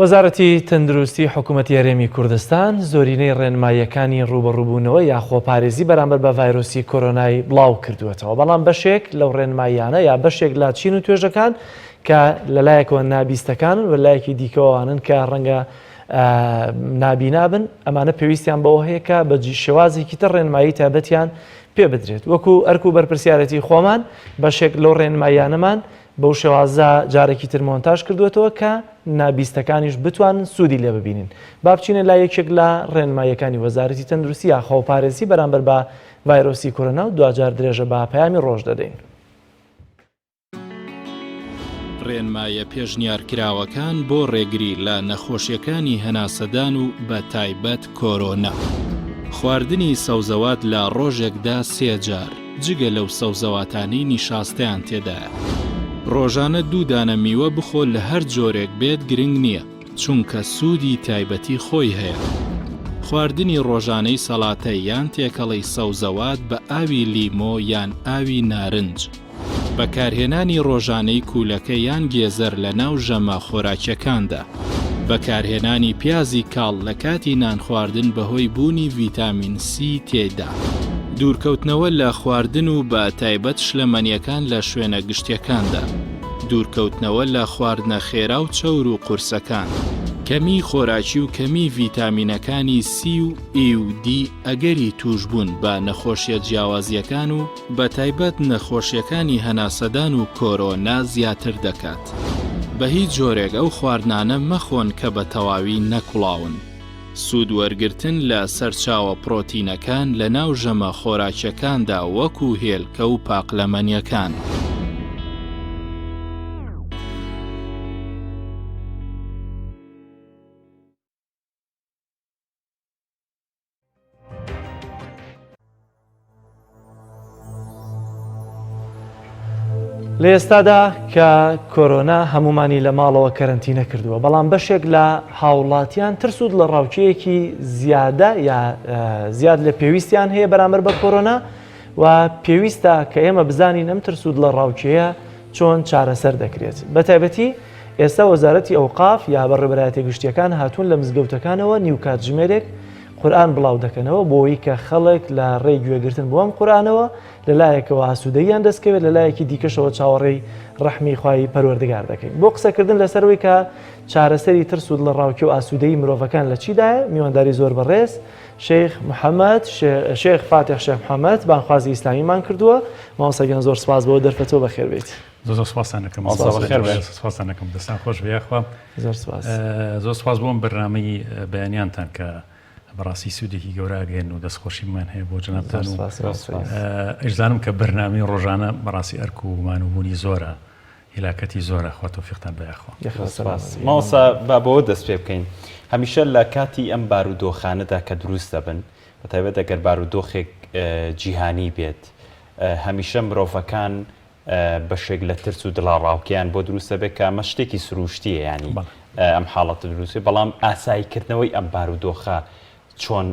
وەزارەتی تەندروستی حکوومەتی هەرێمی کوردستان زۆرینەی ڕێنماییەکانی ڕوبەڕووبوونەوە یا خۆپارێزی بەرامبەر بە ڤایرۆسی کۆرۆنای بڵاو کردوێتەوە، بەڵام بەشێک لەو ڕێنماییانە یا بەشێک لە چین و توێژەکان کە لەلایەکەوە نابیستەکان و لەلایەکی دیکەوەوانن کە ڕەنگە نابینابن، ئەمانە پێویستیان بەوە هەیە کە بە شێوازێکی تر ڕێنمایی تایبەتیان پێ بدرێت. وەکو ئەرک و بەرپرسیارەتی خۆمان بەشێک لەو ڕێنماییانەمان بەو شێوازە جارێکی تر مۆنتاژ کردوێتەوە کە نابیستەکانیش بتوانن سوودی لێ ببینین. با بچینە لای یەکێک لە ڕێنماییەکانی وەزارەتی تەندروستی یا خۆپارێزی بەرامبەر بە ڤایرۆسی کۆرۆنا و دوجار درێژە بە پەیامی ڕۆژ دەدەین. ڕێنمایە پێشنیارکراوەکان بۆ ڕێگری لە نەخۆشیەکانی هەناسەدان و بە تایبەت کۆرۆنا. خواردنی سەوزەوات لە ڕۆژێکدا 3 جار جگە لەو سەوزەواتانی نیشاستەیان تێدایە. ڕۆژانە 2 دانە میوە بخۆ لە هەر جۆرێک بێت گرنگ نییە، چونکە سوودی تایبەتی خۆی هەیە. خواردنی ڕۆژانەی سەڵاتە یان تێکەڵی سەوزەوات بە ئاوی لیمۆ یان ئاوی نارنج. بەکارهێنانی ڕۆژانەی کوولەکە یان گێزەر لە ناو ژەمە خۆراکیەکاندا. بەکارهێنانی پیازی کاڵ لە کاتی نان خواردن بەهۆی بوونی ڤیتامین C تێدا. دوورکەوتنەوە لە خواردن و بە تایبەت شلەمەنیەکان لە شوێنە گشتیەکاندا. دوورکەوتنەوە لە خواردنە خێرا و چەور و قورسەکان. کەمی خۆراکی و کەمی ڤیتامینەکانی C و E و D ئەگەری توشبوون بە نەخۆشیە جیاوازیەکان و بە تایبەت نەخۆشیەکانی هەناسەدان و کۆرۆنا زیاتر دەکات. بە هیچ جۆرێک ئەو خواردنانە مەخۆن کە بە تەواوی نەکوڵاون. سوود وەرگرتن لە سەرچاوە پرۆتینەکان لە ناو ژەمە خۆراکیەکاندا وەکو هێلکە و پاقلەمەنیەکان. لە ئێستادا کە کۆرۆنا هەمومانی لە ماڵەوە کەرەنتینە کردووە، بەڵام بەشێک لە هاوڵاتیان ترسود لە ڕاوچەیەکی زیادە یا زیاد لە پێویستیان هەیە بەرامبەر بە کۆرۆنا و پێویستە کە ئێمە بزانین ئەم ترسود لە ڕاوچەیە چۆن چارەسەر دەکرێت. بە تایبەتی ئێستا وەزارەتی ئەوقاف یا بەڕێبەرایەتی گشتیەکان هاتوون لە مزگەوتەکانەوە نیوکات ژمێرێک قورئان بڵاو دەکەنەوە بۆی کە خەڵک لە ڕێی گوێگرتن بۆ ئەم قورئانەوە لەلایەکەوە ئاسوودەییان دەستکەوێت، لەلایەکی دیکەشەوە چاوەڕێی ڕەحمی خوای پەروەردگار دەکەین. بۆ قسەکردن لەسەرەوەی کە چارەسەری ترسود لە ڕاوکی و ئاسوودەیی مرۆڤەکان لە چیدایە، میوانداری زۆر بەڕێز شێخ محەممەد شێخ فاتح شێخ محەممەد بانخوازی ئیسلامیمان کردووە. مامۆستاگیان زۆر سپاس بۆ دەرفەتەوە بەخێر بێت. زۆر سپاسان دەکەم دەستان خۆش بەیەخوا. زۆر سپاس بۆ ئەم بەرنامەی بەیانیانتان کە بەڕاستی سوودێکی گەوراگەن و دەستخۆشیمان هەیە بۆ جەنابتان و ئەشزانم کە بەرنامەی ڕۆژانە بەڕاستی ئەرک و مانوبوونی زۆرە، هیلاکەتی زۆرە. خوا تۆفیقتان بەیەخوا. ماوەسا با بەوە دەست پێ بکەین. هەمیشە لە کاتی ئەم بارودۆخانەدا کە دروست دەبن، بەتایبەت ئەگەر بارودۆخێک جیهانی بێت، هەمیشە مرۆڤەکان بەشێک لە ترس و دڵاڕاوکیان بۆ دروستە بێت کە ئەمە شتێکی سروشتیە، ینی ئەم حاڵەتە دروستێ. بەڵام ئاساییکردنەوەی ئەم بارودۆخە چۆن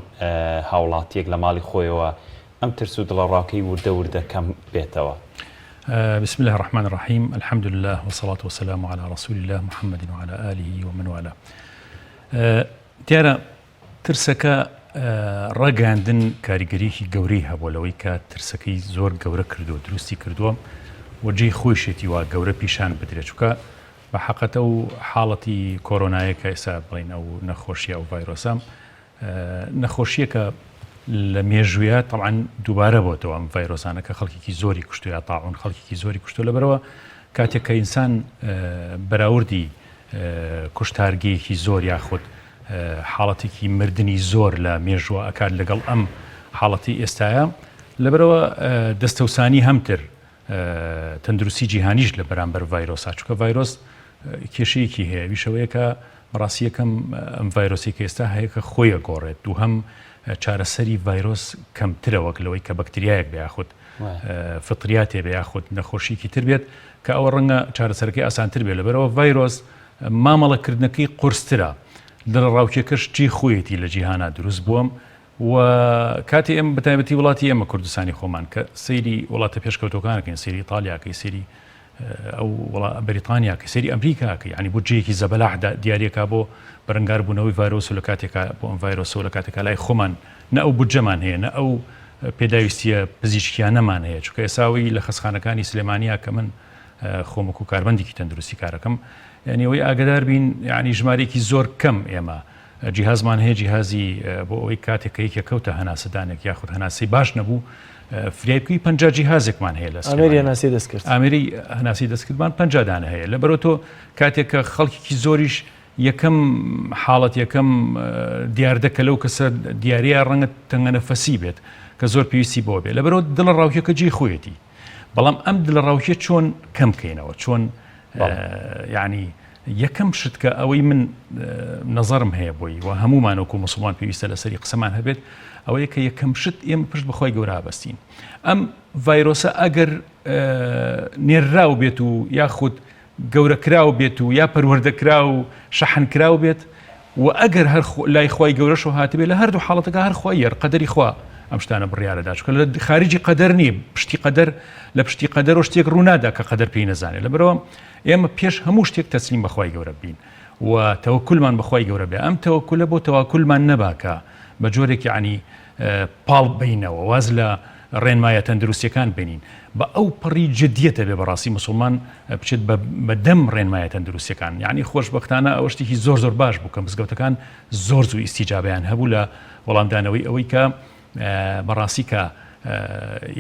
هاوڵاتیەک لە ماڵی خۆیەوە ئەم ترس و دڵڕاوکەی وردە وردە کەم بێتەوە. بسم الله الرحمن الرحيم، الحمد لله والصلاة والسلام على رسول الله محمد وعلى آله ومن والاه. دیارە ترسەکە ڕەگەاندن کاریگەریەکی گەورەی هەبووە لەوەی کە ترسەکەی زۆر گەورە کردووە، دروستی کردووە وەجێی خۆشێتی وا گەورە پیشان بدرێت، چونکە بە حەقەتە و حاڵەتی کۆرۆنایە کە ئێستا بڵین ئەو نەخۆشیە و ڤایرۆسە نەخۆشیەکە لە مێژوویە طبعاً دووبارە بۆتەوە ئەم ڤایرۆسانە کە خەڵکێکی زۆری کوشتووە یا تاعون خەڵکێکی زۆری کوشتووە. لەبەرەوە کاتێک کە ئینسان بەراوردی کوشتارگەیەکی زۆر یاخود حاڵەتێکی مردنی زۆر لە مێژووە ئەکات لەگەڵ ئەم حاڵەتی ئێستایە، لەبەرەوە دەستەوسانی هەمتر تەندروستی جیهانیش لە بەرامبەر ڤایرۆسا، چونکە ڤایرۆس کێشەیەکی هەیە، ویشەوەیە کە بەڕاستی یەکەم ئەم ڤایرۆسی کە ئێستا هەیە کە خۆیە گۆڕێت، دووهەم چارەسەری ڤایرۆس کەمترە وەک لەوەی کە بەکتریایەک بە یاخود فطریاتێ بە یاخود نەخۆشیەکی تر بێت کە ئەوە ڕەنگە چارەسەرەکەی ئاسانتر بێت. لەبەرەوە ڤایرۆس مامەڵەکردنەکەی قورسترە، لە ڕاوکێکەش چی خۆیەتی لە جیهانە دروست بووم و کاتی ئێمە بەتایبەتی وڵاتی ئێمە کوردستانی خۆمان کە سەیری وڵاتە پێشکەوتەکانەکەین، سەیری ئیتالیاکەی، سەیری ئەو بریتانیا کە سەری ئەمریکا کە ینی بودجەیەکی زەبەلاح دیارێکا بۆ بەرەنگار بوونەوەی ڤایرۆس و لە کاتێکا بۆ ئەم ڤایرۆسە و لە کاتێکا لای خۆمان نە ئەو بودجەمان هەیە نە ئەو پێداویستیە پزیشکیانەمان هەیە چونکە ئێساوی لە خەسخانەکانی سلێمانیا کە من خۆمەکو کاربندێکی تەندروستی کارەکەم یعنی ئەوەی ئاگدار بین ینی ژمارێکی زۆر کەم ئێمە جیهازمان هەیە جیهازی بۆ ئەوەی کاتێک کە یەکە کەوتە هەناسەدانێک یاخود هەناسی باش نەبوو فریایبکوی 50 جیهازێکمان هەیە لە ئەمێری هەناسی دەستکرد ئامێری هەناسی دەستکردمان 50 دانە هەیە لەبەرەوە تۆ کاتێک کە خەڵکێکی زۆریش یەکەم حاڵەت یەکەم دیاردەکە لەو کەسە دیارەیە ڕەنگە تەنگەنەفەسی بێت کە زۆر پێویستی بۆ بێت لەبەرەوە دڵە ڕاوکیەکە جێی خۆیەتی بەڵام ئەم دڵە ڕاوکیە چۆن کەم بکەینەوە چۆن یعنی یەکەم شت کە ئەوەی من نەزەرم هەیە بۆی و هەمومانەوەکو مسلمان پێویستە لەسەری قسەمان هەبێت ئەوەیە کە یەکەم شت ئێمە پشت بەخوای گەورە بەستین ئەم ڤایرۆسە ئەگەر نێرراو بێت و یاخود گەورەکراو بێت و یا پەروەردەکرا و شەحنکراو بێت و ئەگەر هەر لای خوای گەورەشەوە هاتبێت لە هەردوو حاڵەتەکە هەر خوای یەر قەدەری خوا ئەم شتانە بڕیارەدا چکە لە خارجی قەدەر نییە پشتی قەدەر لە پشتی قەدەر شتێک ڕوونادا کە قەدەر پێی نەزانێت لەبەرەوە ئێمە پێش هەموو شتێک تەسلیم بەخوای گەورە بین و تەوەکولمان بەخوای گەورە بێ ئەم تەوەکولە بۆ تەواکولمان نەباکە بە جۆرێک یعنی پاڵ بینەوە واز لە ڕێنمایە تەندروستیەکان بینین بە ئەو پڕی جدیەتە بێ بەڕاستی مسلمان بچێت بە دەم ڕێنمایە تەندروستیەکان یعنی خۆشبەختانە ئەوە شتێکی زۆر زۆر باش بوو کە مزگەوتەکان زۆر زوو ئیسیجابیان هەبوو لە وەڵامدانەوەی ئەوەی کە بەڕاستی کە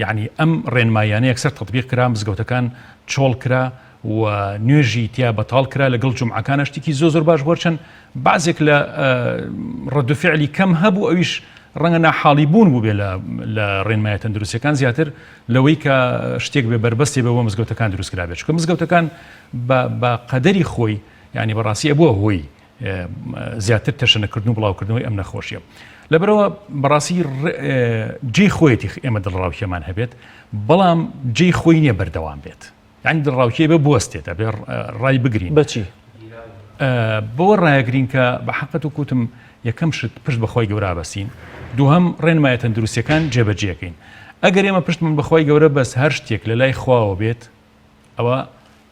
یعنی ئەم ڕێنمایانە یەکسەر تەطبیق کرا مزگەوتەکان چۆڵ کرا و نوێژی تیا بەتاڵ کرا لەگەڵ جومعەکانە شتێکی زۆر زۆر باش بۆچەند بعضێک لە ڕەدوفعلی کەم هەبوو ئەویش ڕەنگە ناحاڵی بوون بوو بێ لە ڕێنمایە تەندروستیەکان زیاتر لەوەی کە شتێک بێ بربەستی بەوە مزگەوتەکان دروست کرا بێت چونکە مزگەوتەکان بە قەدەری خۆی یعنی بەڕاستی ئەبووە هۆی زیاتر تەشەنەکردن و بڵاوکردنەوەی ئەم نەخۆشیە لەبەرەوە بەڕاستی جێی خۆیەتی ئێمە دڵڕاوکیەمان هەبێت بەڵام جێی خۆی نییە بەردەوام بێت یعنی دڵڕاوکیە بێ بوەستێتە بێ ڕای بگرین بەچی بەوە ڕایەگرین کە بە حەقەت و کوتم یەکەم شت پشت بەخوای گەورە بەستین دووهەم ڕێنمایە تەندروستیەکان جێبەجێەکەین ئەگەر ئێمە پشتمان بەخوای گەورە بەس هەر شتێک لە لای خواوە بێت ئەوە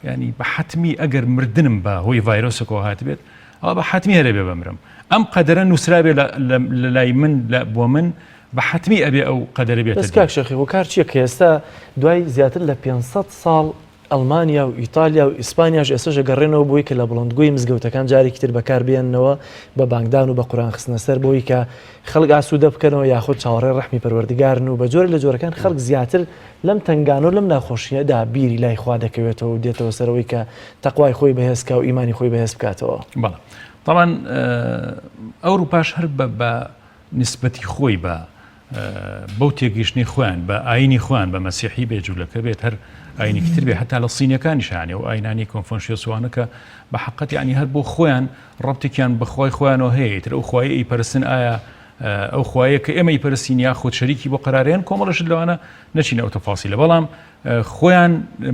ینی بە حتمی ئەگەر مردنم بە هۆی ڤایرۆسەکەەوە هات بێت ئەوە بە حتمی هەرە بێ بمرم ئەم قەدەرە نووسرابێ لە لای من بۆ من بە حتمی ئەبێ ئەو قەدەرە بێت دەستکاک شەخی و کار چیە کە ئێستا دوای زیاتر لە 500 ساڵ ئەڵمانیا و ئیتالیا و ئیسپانیاش ئێستاژە گەڕێنەوە بۆی کە لە بڵندگوی مزگەوتەکان جارێکی تر بەکار بێننەوە بە بانگدان و بە قورآن خستنە سەر بۆی کە خەڵک ئاسوودە بکەنەوە یاخود چاوەڕێ ڕەحمی پەروەردگارن و بە جۆرە لە جۆرەکان خەڵک زیاتر لەم تنگانە و لەم ناخۆشیەدا بیری لای خوا دەکەوێتەوە و دێتەوە سەرەوەی کە تەقوای خۆی بەهێزکە و ئیمانی خۆی بەهێز بکاتەوە بەڵێ طبعا ئەوروپاش هەر بە نسبەتی خۆی بەو تێگەیشتنی خۆیان بە ئاینی خۆیان بە مەسیحی بێجوولەکە بێت هەر ئاینێکی تر بێ هەتا لە سینەکانیشانێ و ئاینانی کۆنفۆنشیۆسوانە کە بە حقیقەت یعنی هەر بۆ خۆیان ڕەبتێکیان بەخوای خۆیانەوە هەیە تر ئەو خوایە ئیپەرستن ئایا ئەو خوایە کە ئێمە ئیپەرستین یا خۆت شەریکی بۆ قەرارێن کۆمەڵەشت لەوانە نەچینە ئەو تەفاسیلە بەڵام خۆیان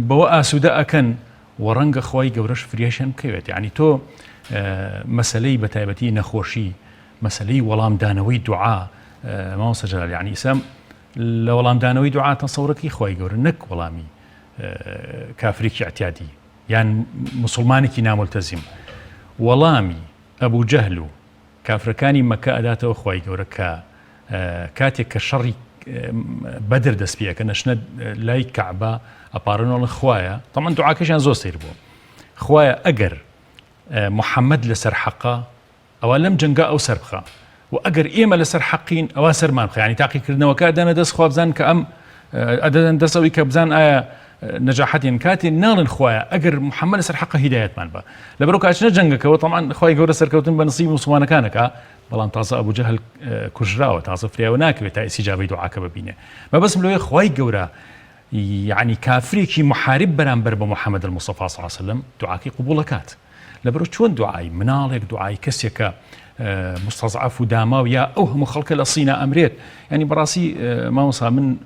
بەوە ئاسوودە ئەکەن و ڕەنگە خوای گەورەش فریاشیان بکەوێت یعنی تۆ مەسەلەی بەتایبەتی نەخۆشی مەسەلەی وەڵامدانەوەی دوعا مامۆستا جەلال یعنی ئیسا لە وەڵامدانەوەی دوعا تەسەورەکەی خوای گەورە نەک وەڵامی کافرێکی اعتیادی یان مسلمانێکی ناملتەزیم وەڵامی ئەبوو جەهل و کافرەکانی مەکە ئەداتەوە خوای گەورە کە کاتێک کە شەڕی بەدر دەست پێەکە نەشنە لای کەعبە ئەپارنەوە خوایە تەمان دوعاکەشیان زۆر سیر بوو خوایە ئەگەر محەممەد لەسەر حەقا ئەوە لەم جەنگا ئەو سەر بخە و ئەگەر ئێمە لەسەر حەقین ئەوە سەرمان بخە ینی تاقیکردنەوەکە دەنە دەست خوا بزان کە ئەم ئەدەدەن دەستەوەی کە بزان ئایا نەجاحەتین کاتێ ناڵن خوایە ئەگەر محەممەد لەسەر حەقە هیدایەتمان بە لەبەرەوە کاتچنە جەنگەکەەوە تەمان خوای گەورە سەرکەوتن بە نسیب موسڵمانەکانەکە بەڵام تازە ئەبوو جەهل کوژراوە تازە فریاوە ناکەوێت تا ئیسیجابەی دوعاکە ببینێ مەبەستم لەوەی خوای گەورە یعنی کافرێکی محارب بەرامبەر بە محەممەد الموستەفا صلی الله علیه وسلم دوعاکەی قبوڵەکات لەبەرەوە چۆن دوعای مناڵێک دوعای کەسێکە مستەضعف و داما و یا ئەو هەموو خەڵکە لە سینە ئەمرێت ینی بەڕاستی مامۆستا من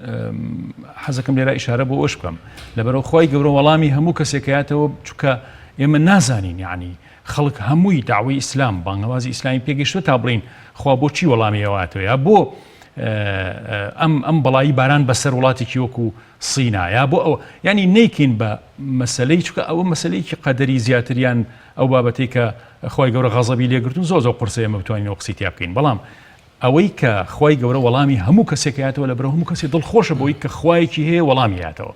حەزەکەم لێرە ئیشارە بۆ ئەوش بکەم لەبەرەوە خوای گەورە وەڵامی هەموو کەسێکەیەتەوە چونکە ئێمە نازانین یعنی خەڵک هەمووی داوای ئیسلام بانگەوازی ئیسلامی پێگەیشتوە تا بڵین خوا بۆچی وەڵامی ئەواتەوە یا بۆ ئەم بەڵایی باران بەسەر وڵاتێکی وەکو سینا یا بۆ ئەو ینی نەیکەین بە مەسلەی چکە ئەوە مەسلەیەکی قەدەری زیاتریان ئەو بابەتەی کە خۆی گەورە غەزەبی لێگرتون زۆر قورسە ئێمە بتوانین قسەی تیا بکەین بەڵام ئەوەی کە خۆی گەورە وەڵامی هەموو کەسێکایەتەوە لە بەرە هەموو کەسی دڵخۆشە بۆی کە خوایەکی هەیە وەڵامیاتەوە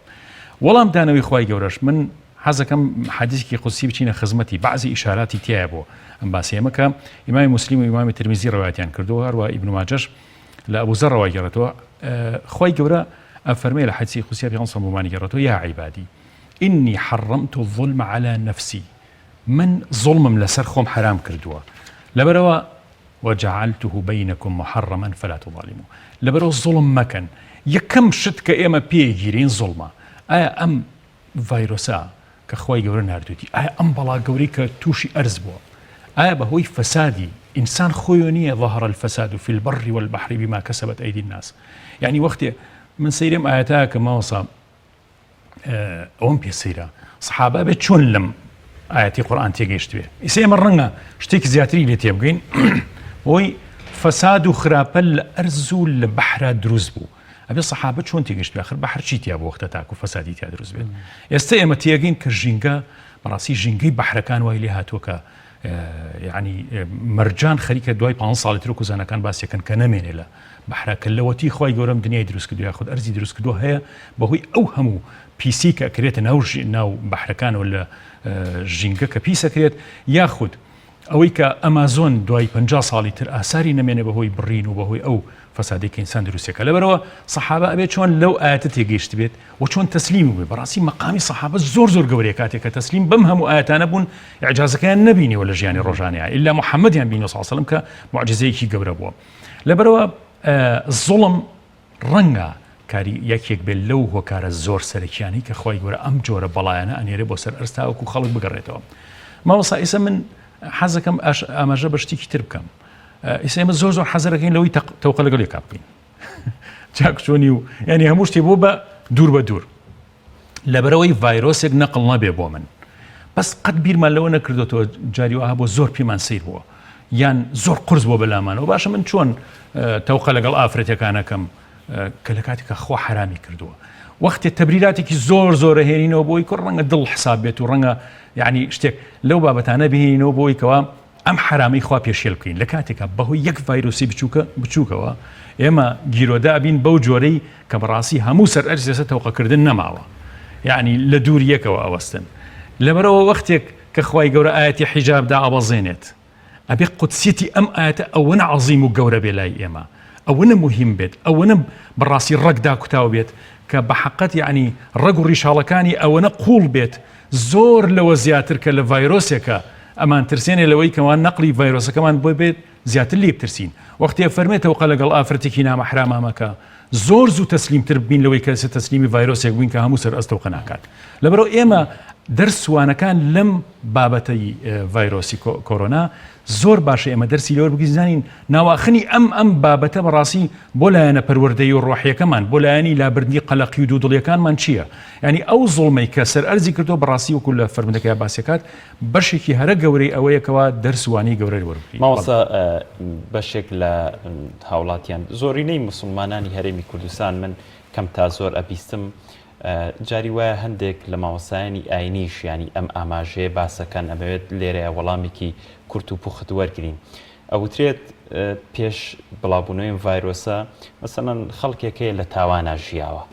وەڵام دانەوەی خۆی گەورەش من حەزەکەم حەدیثێکی قودسی بچینە خزمەتی بەعزی ئیشاراتی تایە بۆ ئەم باسی ئێمە کە ئیمامی موسلیم و ئیمامی ترمیزی ڕەوایەتیان کردووە هەروە ئیبن ماجەش لە ئەبوزەر ڕەوای گەڕێتەوە خۆی گەورە ئەفەرمێ لە حەدیثی قودسی پێغەمبەر صلی الله علیه و گەڕێتەوە یا عیبادی إني حرمت الظلم على نفسي من ظلمم لەسەر خۆم حرام کردووە لەبەرەوە وجعلته بينكم محرما فلا تظالموا لەبەرەوە ظلم مەکەن یەکەم شت کە ئێمە پێگیرین ظلمە ئایا ئەم ڤایرۆسە کە خۆی گەورە ناردووتی ئایا ئەم بەڵا گەورەی کە تووشی ئەرز بووە ئایا بەهۆی فەسادی ئینسان خۆی نییە ظهر الفساد في البر والبحر بما كسبت أيدي الناس يعني وەختێ من سەیرم ئاەتە کە ماوەسا ئەوم پێ سەیرە سەحابە بێت چۆن لەم ئاەتی قورئان تێگەیشت بێ ئیسا ئێمە ڕەنگە شتێکی زیاتری لێ تێبگەین بۆی فەساد و خراپە لە ئەرز و لە بەحرا دروست بوو ئەبێ سەحابە چۆن تێگەشت بێ آخر بەحر چی تیا بۆ وەختە تاکو فەسادی تیا دروست بێت ئێستا ئێمە تێگەین کە ژینگە بەڕاستی ژینگەی بەحرەکان وای لێ هاتووە کە یعنی مەرجان خەریکە دوای 5 ساڵی تر و کوزانەکان باسیەکەن کە نەمێنێ لە بەحرا کەلەوەتی خۆی گەورەم دنیای دروست کردو یاخود ئەرزی دروست کردو هەیە بەهۆی ئەو هەموو پیسی کە ئەکرێتە ناو بەحرەکانەوە لە ژینگە کە پیسەکرێت یاخود ئەوەی کە ئەمازۆن دوای 50 ساڵی تر ئاساری نەمێنێ بەهۆی بڕین و بەهۆی ئەو فەسادی کە ئینسان دروستێکە لەبەرەوە سەحابە ئەبێت چۆن لەو ئاەتە تێگەیشت بێت و چۆن تەسلیم بێت بەڕاستی مەقامی سەحابە زۆر گەورەیە کاتێک کە تەسلیم بەم هەموو ئاەتانە بوون ئیعجازەکەیان نەبینیوە لە ژیانی ڕۆژانەیە ئیلا محەممەدیان بینی صلی الله علیه و سلم کە معجزەیەکی گەورە بووە لەبەرەوە زوڵم ڕەنگە کاری یەکێک بێت لەو هۆکارە زۆر سەرەکیانی کە خۆی گەورە ئەم جۆرە بەڵایانە ئەنێرێ بۆ سەر ئەرستاوەکو خەڵک بگەڕێتەوە ماوەسا ئیسا من حەزەکەم ئاماژە بە شتێکی تر بکەم ئیسا ئێمە زۆر حەزەرەکەین لەوەی تەوقە لەگەڵ یەکا بکەین چاکچۆنی و ینی هەموو شتێ بۆ بە دوور لەبەرەوەی ڤایرۆسێک نەقڵ نەبێ بۆ من بەس قەت بیرمان لەوە نەکردوەوە جاری وها بۆ زۆر پێمان سیر بووە یان زۆر قرس بۆ بەلامانەوە باشە من چۆن تەوقە لەگەڵ ئافرەتەکانەکەم کە لە کاتێکە خۆ حرامی کردووە وەختێ تەبریراتێکی زۆر هێنینەوە بۆی کە ڕەنگە دڵ حساب بێت و ڕەنگە یعنی شتێک لەو بابەتانە بهێنینەوە بۆی کەوا ئەم حرامی خوا پێشێل بکەین لە کاتێکە بەهۆی یەک ڤایرۆسی بچووکەوە ئێمە گیرۆدا بین بەو جۆرەی کە بەڕاستی هەموو سەر ئەرزێسە تەوقەکردن نەماوە یعنی لە دووریەکەوە ئەوەستن لەبەرەوە وەختێک کە خوای گەورە ئاەتی حیجابدا ئەبەزێنێت ئەبێ قودسیەتی ئەم ئاەتە ئەوەنە عەزیم و گەورە بێ لای ئێمە ئەوەنە مهم بێت ئەوەنە بەڕاستی ڕەگدا کوتاو بێت کە بە حەقەت یعنی ڕەگ و ڕیشاڵەکانی ئەوەنە قوڵ بێت زۆر لەوە زیاتر کە لە ڤایرۆسێکە ئەمان ترسێنێ لەوەی کەوان نەقلی ڤایرۆسەکەمان بۆ بێت زیاتر لێ بترسین وەختی فەرمێتەوە قە لەگەڵ ئافرەتێکی نامەحرامامەکە زۆر زوو تەسلیمتر بین لەوەی کە تەسلیمی ڤایرۆسێک بووین کە هەموو سەر ئەستەوقە ناکات لەبەرەوە ئێمە دەرسوانەکان لەم بابەتەی ڤایرۆسی کۆرۆنا زۆر باشە ئێمە دەرسی لەوە بگیزانین ناواخنی ئەم بابەتە بەڕاستی بۆ لایەنە پەروەردەی و ڕۆحیەکەمان بۆ لایەنی لابردنی قەلەقی و دوودڵیەکانمان چییە ینی ئەو زوڵمەی کە سەر ئەرزی کردو بەڕاستی وەکو لە فەرمودەکەی باسیەکات بەشێکی هەرە گەورەی ئەوەیەکەوە دەرسوانی گەورەی وەربگرین ماوەسا بەشێک لە هاوڵاتیان زۆرینەی مسلمانانی هەرێمی کوردستان من کەم تا زۆر ئەبیستم جاری وایە هەندێک لە ماوەسایانی ئاینیش ینی ئەم ئاماژەیە باسەکان ئەمەوێت لێرەیە وەڵامێکی کورت و پوخت وەرگرین ئەوترێت پێش بڵاوبوونەوەی ڤایرۆسە مەسەڵەن خەڵکێکەیە لە تاوانە ژیاوە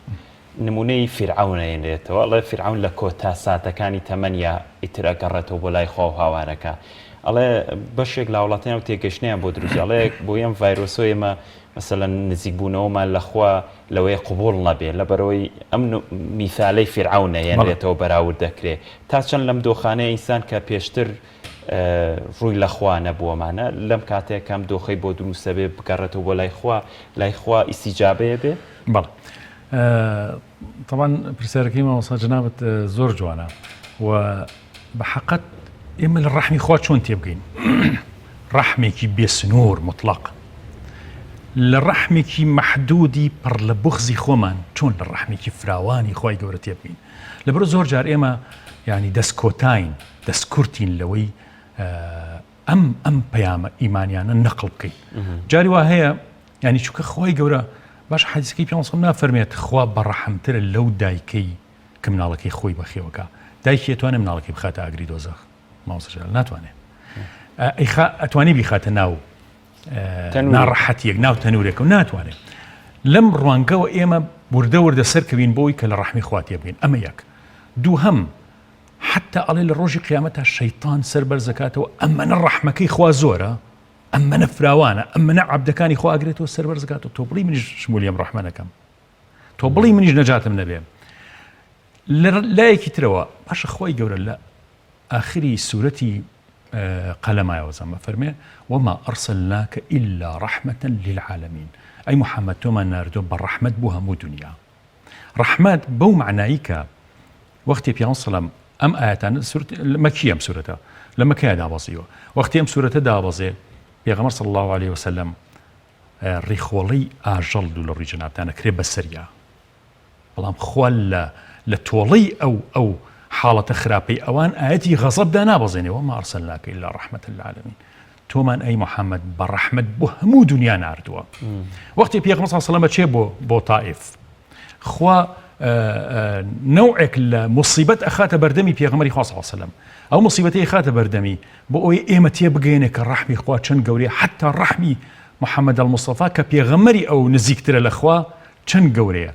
نمونەی فیرعەونەیەنێتەوە ئەڵێ فیرعەون لە کۆتا ساتەکانی تەمەنیا ئیتر ئەگەڕێتەوە بۆ لای خۆ و هاوارەکە ئەڵێ بەشێک لە وڵاتیان و تێگەشتیان بۆ دروست ئەڵێ بۆ ئەم ڤایرۆسۆ ئێمە مەسەڵەن نزیکبوونەوەمان لەخوا لەوەی قوبوڵ نەبێت لەبەرەوەی ئەم میثالەی فیرعەونە هێنرێتەوە بەراورد دەکرێت تا چەند لەم دۆخانەیە ئینسان کە پێشتر ڕووی لەخوا نەبووەمانە لەم کاتێک کەم دۆخەی بۆ دروستە بێ بگەڕێتەوە بۆ لای خوا ئیسیجابەیە بێ بەڵێ طبعا پرسیارەکەی مامۆستا جەنابەت زۆر جوانە و بە حەقەت ئێمە لە ڕەحمی خوا چۆن تێبگەین ڕەحمێکی بێسنوور مطلق لە ڕەحمێکی مەحدودی پڕ لە بوخزی خۆمان چۆن لە ڕەحمێکی فراوانی خوای گەورە تێبگەین لەبەرە زۆر جار ئێمە ینی دەستکۆتاین دەستکورتین لەوەی ئەم پەیامە ئیمانیانە نەقڵ بکەین جاری وا هەیە ینی چونکە خۆی گەورە باش حەدیثەکەی پێ نافەرمێت خوا بەڕەحەمترە لەو دایکەی کە مناڵەکەی خۆی بەخێوەکە دایکی ئەتوانێت مناڵەکەی بخاتە ئاگری دۆزەخ ماوسەجار ناتوانێت ئەتوانی بیخاتە ناو ناڕەحەتیەک ناو تەنورێکە و ناتوانێت لەم ڕوانگەوە ئێمە وردە سەرکەوین بۆی کە لە ڕەحمی خوا تێبگەین ئەمە یەک دووهەم حتى ئەڵێ لە ڕۆژی قیامەتە شەیطان سەر بەرزەکاتەوە ئەمەنە ڕەحمەکەی خوا زۆرە ئەمەنە فراوانە ئەمەنە عەبدەکانی خوا ئەگرێتەوە سەر بەرزەکاتەوە تۆ بڵی منیش شمولیم ڕەحمەنەکەم تۆ بڵی منیش نەجاتم نەبێ لایەکی ترەوە باشە خۆی گەورە لە ئاخری سوورەتی قەلەمایەوە زەمە فەرمێ وما أرسلناك إلا رحمة للعالمين أي محمد تۆمان ناردۆ بە ڕەحمەت بۆ هەموو دنیا ڕەحمەت بەو معنایی کە وەختی پیان سەلام ئەم ئاەتان مەکی ئەم سوورەتە لە مەکەیە دابەزیەوە وەختی ئەم سوورەتە دابەزێ پێغەمبەر صلی الله عليه وسلم ڕیخۆڵەی ئاژەڵ دوو لە ڕووی جەنابتانە کرێ بەسەریا بەڵام خوا لە تۆڵەی ئەو حاڵەتە خراپەی ئەوان ئاەتی غەزەبدا نابەزێنێ وما أرسلناك إلا رحمة للعالمين تۆمان ئەی محەممەد بە ڕەحمەت بۆ هەموو دنیا ناردووە وەختی پێغەمبەر صلی الله عليه وسلم چێ بۆ تائیف خوا نوعێک لە مصیبەت ئەخاتە بەردەمی پێغەمبەری خوا صلی الله عليه وسلم ئەو مصیبەتەی خاتە بەردەمی بۆ ئەوەی ئێمە تێبگەینە کە ڕەحمی خوا چەند گەورەیە حتا ڕەحمی محەممەد المصطفى کە پێغەمبەری ئەو نزیکترە لە خوا چەند گەورەیە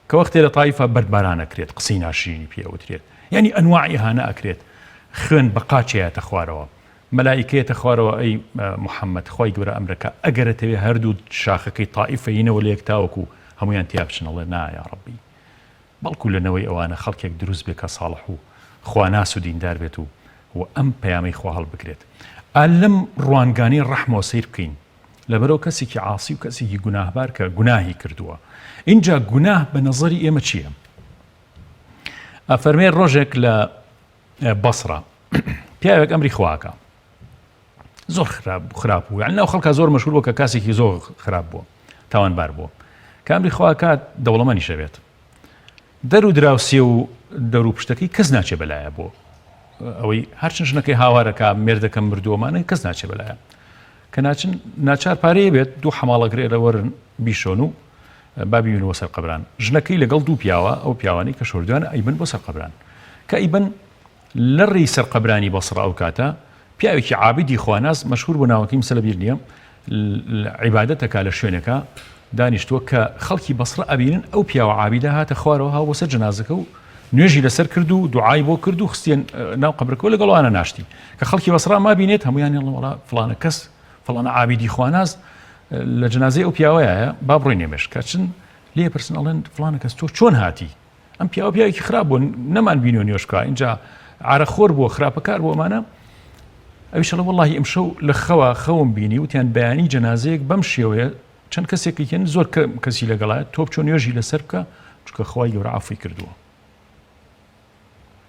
کە وەختێ لە تایفە بەردباران ئەکرێت قسەی ناشرینی پێوترێت یعنی ئەنواعی هانە ئەکرێت خوێن بە قاچەیەتە خوارەوە مەلائیکەیەتە خوارەوە ئەی محەممەد خۆی گەورە ئەمرەکە ئەگەرەتەوێ هەردوو شاخەکەی تائیفەینەوە لە یەک تاوەکو هەمویان تیا بچنەڵێ نایە ڕەبی بەڵکو لەنەوەی ئەوانە خەڵکێک دروست بێ کە ساڵح و خواناس و دیندار بێت و ئەم پەیامەی خوا هەڵبگرێت لەم ڕوانگانی ڕەحمەوە سیر بکەین لەبەرەوە کەسێکی عاسی و کەسێکی گوناهبار کە گوناهی کردووە اینجا گوناه بە نەزەری ئێمە چییە؟ ئەفەرمێ ڕۆژێک لە بەسڕە پیاوێک ئەمری خواکە زۆر خراپ بوو یعنی ناو خەڵکە زۆر مەشهور بوو کە کاسێکی زۆر خراپ بووە تاوانبار بووە کە ئەمری خواکات دەوڵەمەنی شەوێت دەر و دراوسێ و دەور و پشتەکەی کەس ناچێ بەلایە بۆ ئەوەی هەرچەند ژنەکەی هاوارەکە مێردەکەم مردووەمانە کەس ناچێ بەلایە کە ناچن ناچار پارەیە بێت دوو حەماڵەگرێرە وەرن بیشۆن و بابیونەوە سەر قەبران ژنەکەی لەگەڵ دوو پیاوە ئەو پیاوانی کە شۆردویان ئەیبن بۆ سەر قەبران کە ئەیبن لە ڕێی سەر قەبرانی بەسڕە ئەو کاتە پیاوێکی عابیدی خواناز مەشهور بۆ ناوەکەی مسە لەبیر نییە عیبادەتەکە لە شوێنەکە دانیشتووە کە خەڵکی بەسڕە ئەبینن ئەو پیاوە عابیدە هاتە خوارەوە هاو بۆ سەر جەنازەکە و نوێژی لەسەر کرد و دوعای بۆ کرد و خستیان ناو قەبرەکەەوە لەگەڵوانە ناشتی کە خەڵکی بەسڕا مابینێت هەمویان وڵا فڵانە کەس فڵانە عابیدی خواناز لە جەنازەی ئەو پیاوەیە با بڕۆی نێمێش کە چن لێ پرسن ئەڵێن فڵانە کەس تۆ چۆن هاتی ئەم پیاوێکی خراپ بوو نەمان بینۆ نوێشکە اینجا عارەخۆر بووە خراپەکار بۆ ئەمانە ئەویشەڵە وەڵڵاهی ئەمشەو لە خەوم بینی وتیان بەیانی جەنازەیەک بەم شێوەیە چەند کەسێکیکەن زۆر کەسی لەگەڵایە تۆ بچۆ نوێژی لەسەر بکە چونکە خۆی گەورە عەفوی کردووە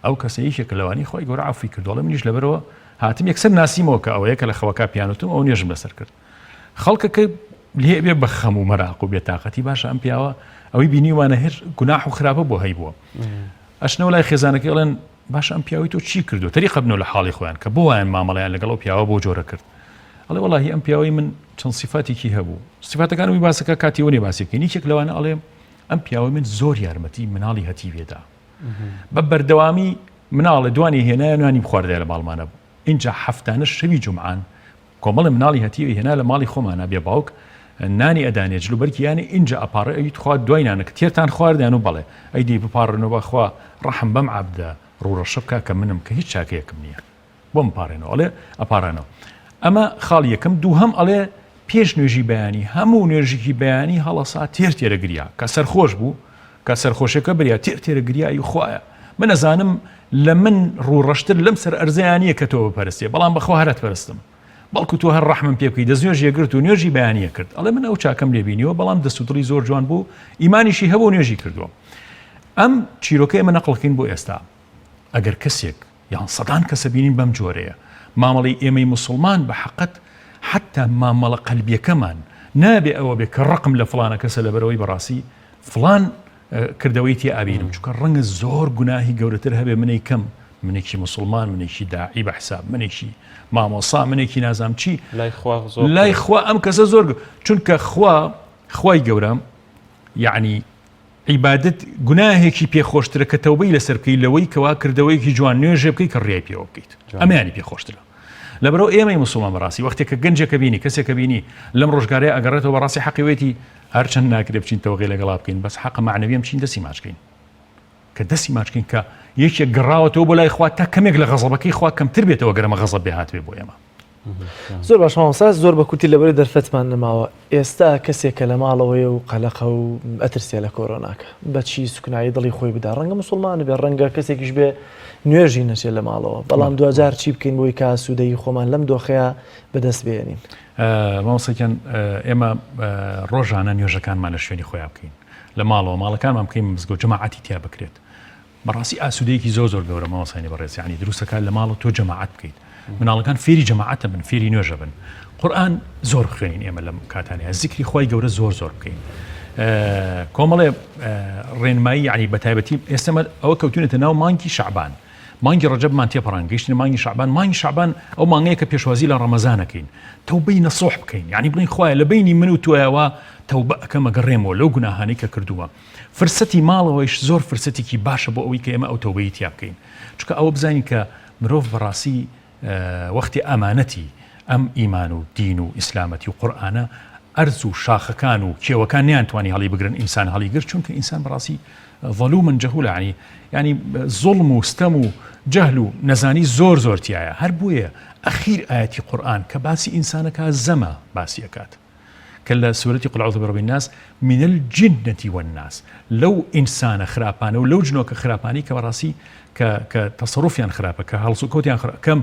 ئەو کەسەیەکێک لەوانی خۆی گەورە عەفوی کردووە لە منیش لەبەرەوە هاتم یەکسەر ناسیمەوە کە ئەوەیە کە لە خەوەکە پیانوتم ئەو نوێژم لەسەر کرد خەڵکەکە لێ بێ بە خەم و مەراق و بێتاقەتی باشە ئەم پیاوە ئەوەی بینیوانە هێر گوناح و خراپە بۆ هەی بووە ئەشنەوە لای خێزانەکە ئەڵێن باشە ئەم پیاوی تۆ چی کردو تەریقە بنەوە لە حاڵی خۆیان کە بۆ وایان مامەڵیان لەگەڵ ئەو پیاوە بۆ جۆرە کرد ئەڵێ وەڵاهی ئەم پیاوەی من چەند سیفاتێکی هەبوو سیفاتەکانی باسەکە کاتی وەنێ باسیکەی یەکێک لەوانە ئەڵێ ئەم پیاوەی من زۆر یارمەتی مناڵی هەتی وێدا بە بەردەوامی مناڵە دوانی هێنایە نوانی بخواردای لە باڵمانە بوو اینجا هەفتانە شەوی جومعان کۆمەڵی مناڵی هەتی هێنا لە ماڵی خۆمانە بێ باوک نانی ئەدانێت جلوبەرکی یانی اینجا ئەپارڕە ئەویت خوا دوای نانەکە تێرتان خواردیان و بەڵێ ئەیدی بپارڕنەوە بەخوا ڕەحم بەم عەبدە ڕوڕەشە بکە کە منم کە هیچ چاکەیەکم نییە بۆم پارێنەوە ئەڵێ ئەپارانەوە ئەمە خاڵ یەکەم دووهەم ئەڵێ پێش نوێژی بەیانی هەموو نوێژێکی بەیانی هەڵەسا تێرتێرە گریا کە سەرخۆش بوو کە سەرخۆشەکە بریا تێرتێرە گریایی خوایە من ئەزانم لە من ڕوڕەشتر لەم سەر ئەرزەیانیە کە تۆ بپەرستێ بەڵام بەخوا هەرت پەرستم بەڵکو تۆ هەر ڕەحمم پێ بکەی دەستنوێژیە گرت و نوێژی بەیانیە کرد ئەڵێ من ئەو چاکەم لێ بینیوە بەڵام دەسوودڵی زۆر جوان بوو ئیمانیشی هەبوو نوێژی کردووە ئەم چیرۆکە ئێمە نەقڵکەین بۆ ئێستا ئەگەر کەسێک یان سەدان کەسە بینین بەم جۆرەیە مامەڵی ئێمەی موسڵمان بە حەقەت حتا مامەڵە قەلبیەکەمان نابێ ئەوە بێ کە ڕقم لە فڵانە کەسە لەبەرەوەی بەڕاستی فڵان کردەوەی تێ ئابینم چونکە ڕەنگە زۆر گوناهی گەورەتر هەبێ منەی کەم منێکی مسلمان منێکی داعی بە حساب منێکی مامۆسا منێکی نازام چی لای خوا ئەم کەسە زۆر چونکە خوای گەورە یعنی عیبادت گوناهێکی پێخۆشترە کە تەوبەی لەسەر بکەی لەوەی کەوا کردەوەیکی جوان نوێژێ بکەی کە ڕێی پێوە بکەیت ئەمەیانی پێخۆشترە لەبەرەوە ئێمەی مسلمان بەڕاستی وەختێک کە گەنجێکە بینی کەسێکە بینی لەم ڕۆژگارەیە ئەگەڕێتەوە بەڕاستی حەقیوێتی هەرچەند ناکرێ بچین تەوەقی لەگەڵا بکەین بەس حەق معنەوی بچین دەستی ماچکەین کە دەستی ماچکەین کە یەکێک گەڕاوەتەوە بۆ لای خوا تا کەمێک لە غەزەبەکەی خوا کەمتر بێتەوە گەرەمە غەزەب بێ هاتوێ بۆ ئێمە زۆر باش مامۆستا زۆر بە کوتی لەبەری دەرفەتمان نەماوە ئێستا کەسێکە لە ماڵەوەی و قەلەقە و ئەترسێ لە کۆرۆناکە بەچی سوکنایی دڵی خۆی بدا ڕەنگە مسلمانە بێ ڕەنگە کەسێکیش بێ نوێژی نەچێت لە ماڵەوە بەڵام دوجار چی بکەین بۆی کا سوودەی خۆمان لەم دۆخەیە بەدەست بێنین مامۆستاکەن ئێمە ڕۆژانە نوێژەکانمان لە شوێنی خۆیان بکەین لە ماڵەوە ماڵەکانمان بکەین مزگەوت جەماعەتی تیا بکرێت بەڕاستی ئاسوودەیەکی زۆر گەورە مامۆستای بەڕێز یعنی دروستەکان لە ماڵەوە تۆ جەماعەت بکەیت مناڵەکان فێری جەماعەتە بن فێری نوێژە بن قورئان زۆر خوێنین ئێمە لەم کاتانەیە زیکری خوای گەورە زۆر بکەین کۆمەڵێ ڕێنمایی یعنی بەتایبەتی ئێستا ئەوە کەوتونێتە ناو مانگی شعبان مانگی ڕەجەبمان تێپەڕان گەیشتن مانگی شعبان ئەو مانگەیە کە پێشوازی لە ڕەمەزانەکەین تەوبەی نەسوح بکەین یعنی بڵین خوایە لە بینی من و تۆیەوە تەوبە ئەکەمە گەڕێمەوە لەو گوناهانەی کە کردووە فرسەتی ماڵەوەیش زۆر فرسەتێکی باشە بۆ ئەوەی کە ئێمە ئەو تەوبەی تیا بکەین چونکە ئەوە بزانین کە مرۆڤ بەڕاستی وەختی ئەمانەتی ئەم ئیمان و دین و ئیسلامەتی و قورئانە ئەرز و شاخەکان و کێوەکان نیانتوانی هەڵی بگرن ئینسان هەڵی گرت چونکە ئینسان بەڕاستی ظەلوومن جەهوولە ینی زوڵم و ستەم و جەهل و نەزانی زۆر تایە هەر بوویە ئەخیر ئاەتی قورئان کە باسی ئینسانەکە زەمە باسی ئەکات کە لە سورەتی قل ئەعوذ برەبی الناس من الجنة والناس لەو ئینسانە خراپانە و لەو جنۆکە خراپانی کە بەڕاستی کە تەسەڕوفیان خراپە کە هەڵسوکەوتیان کەم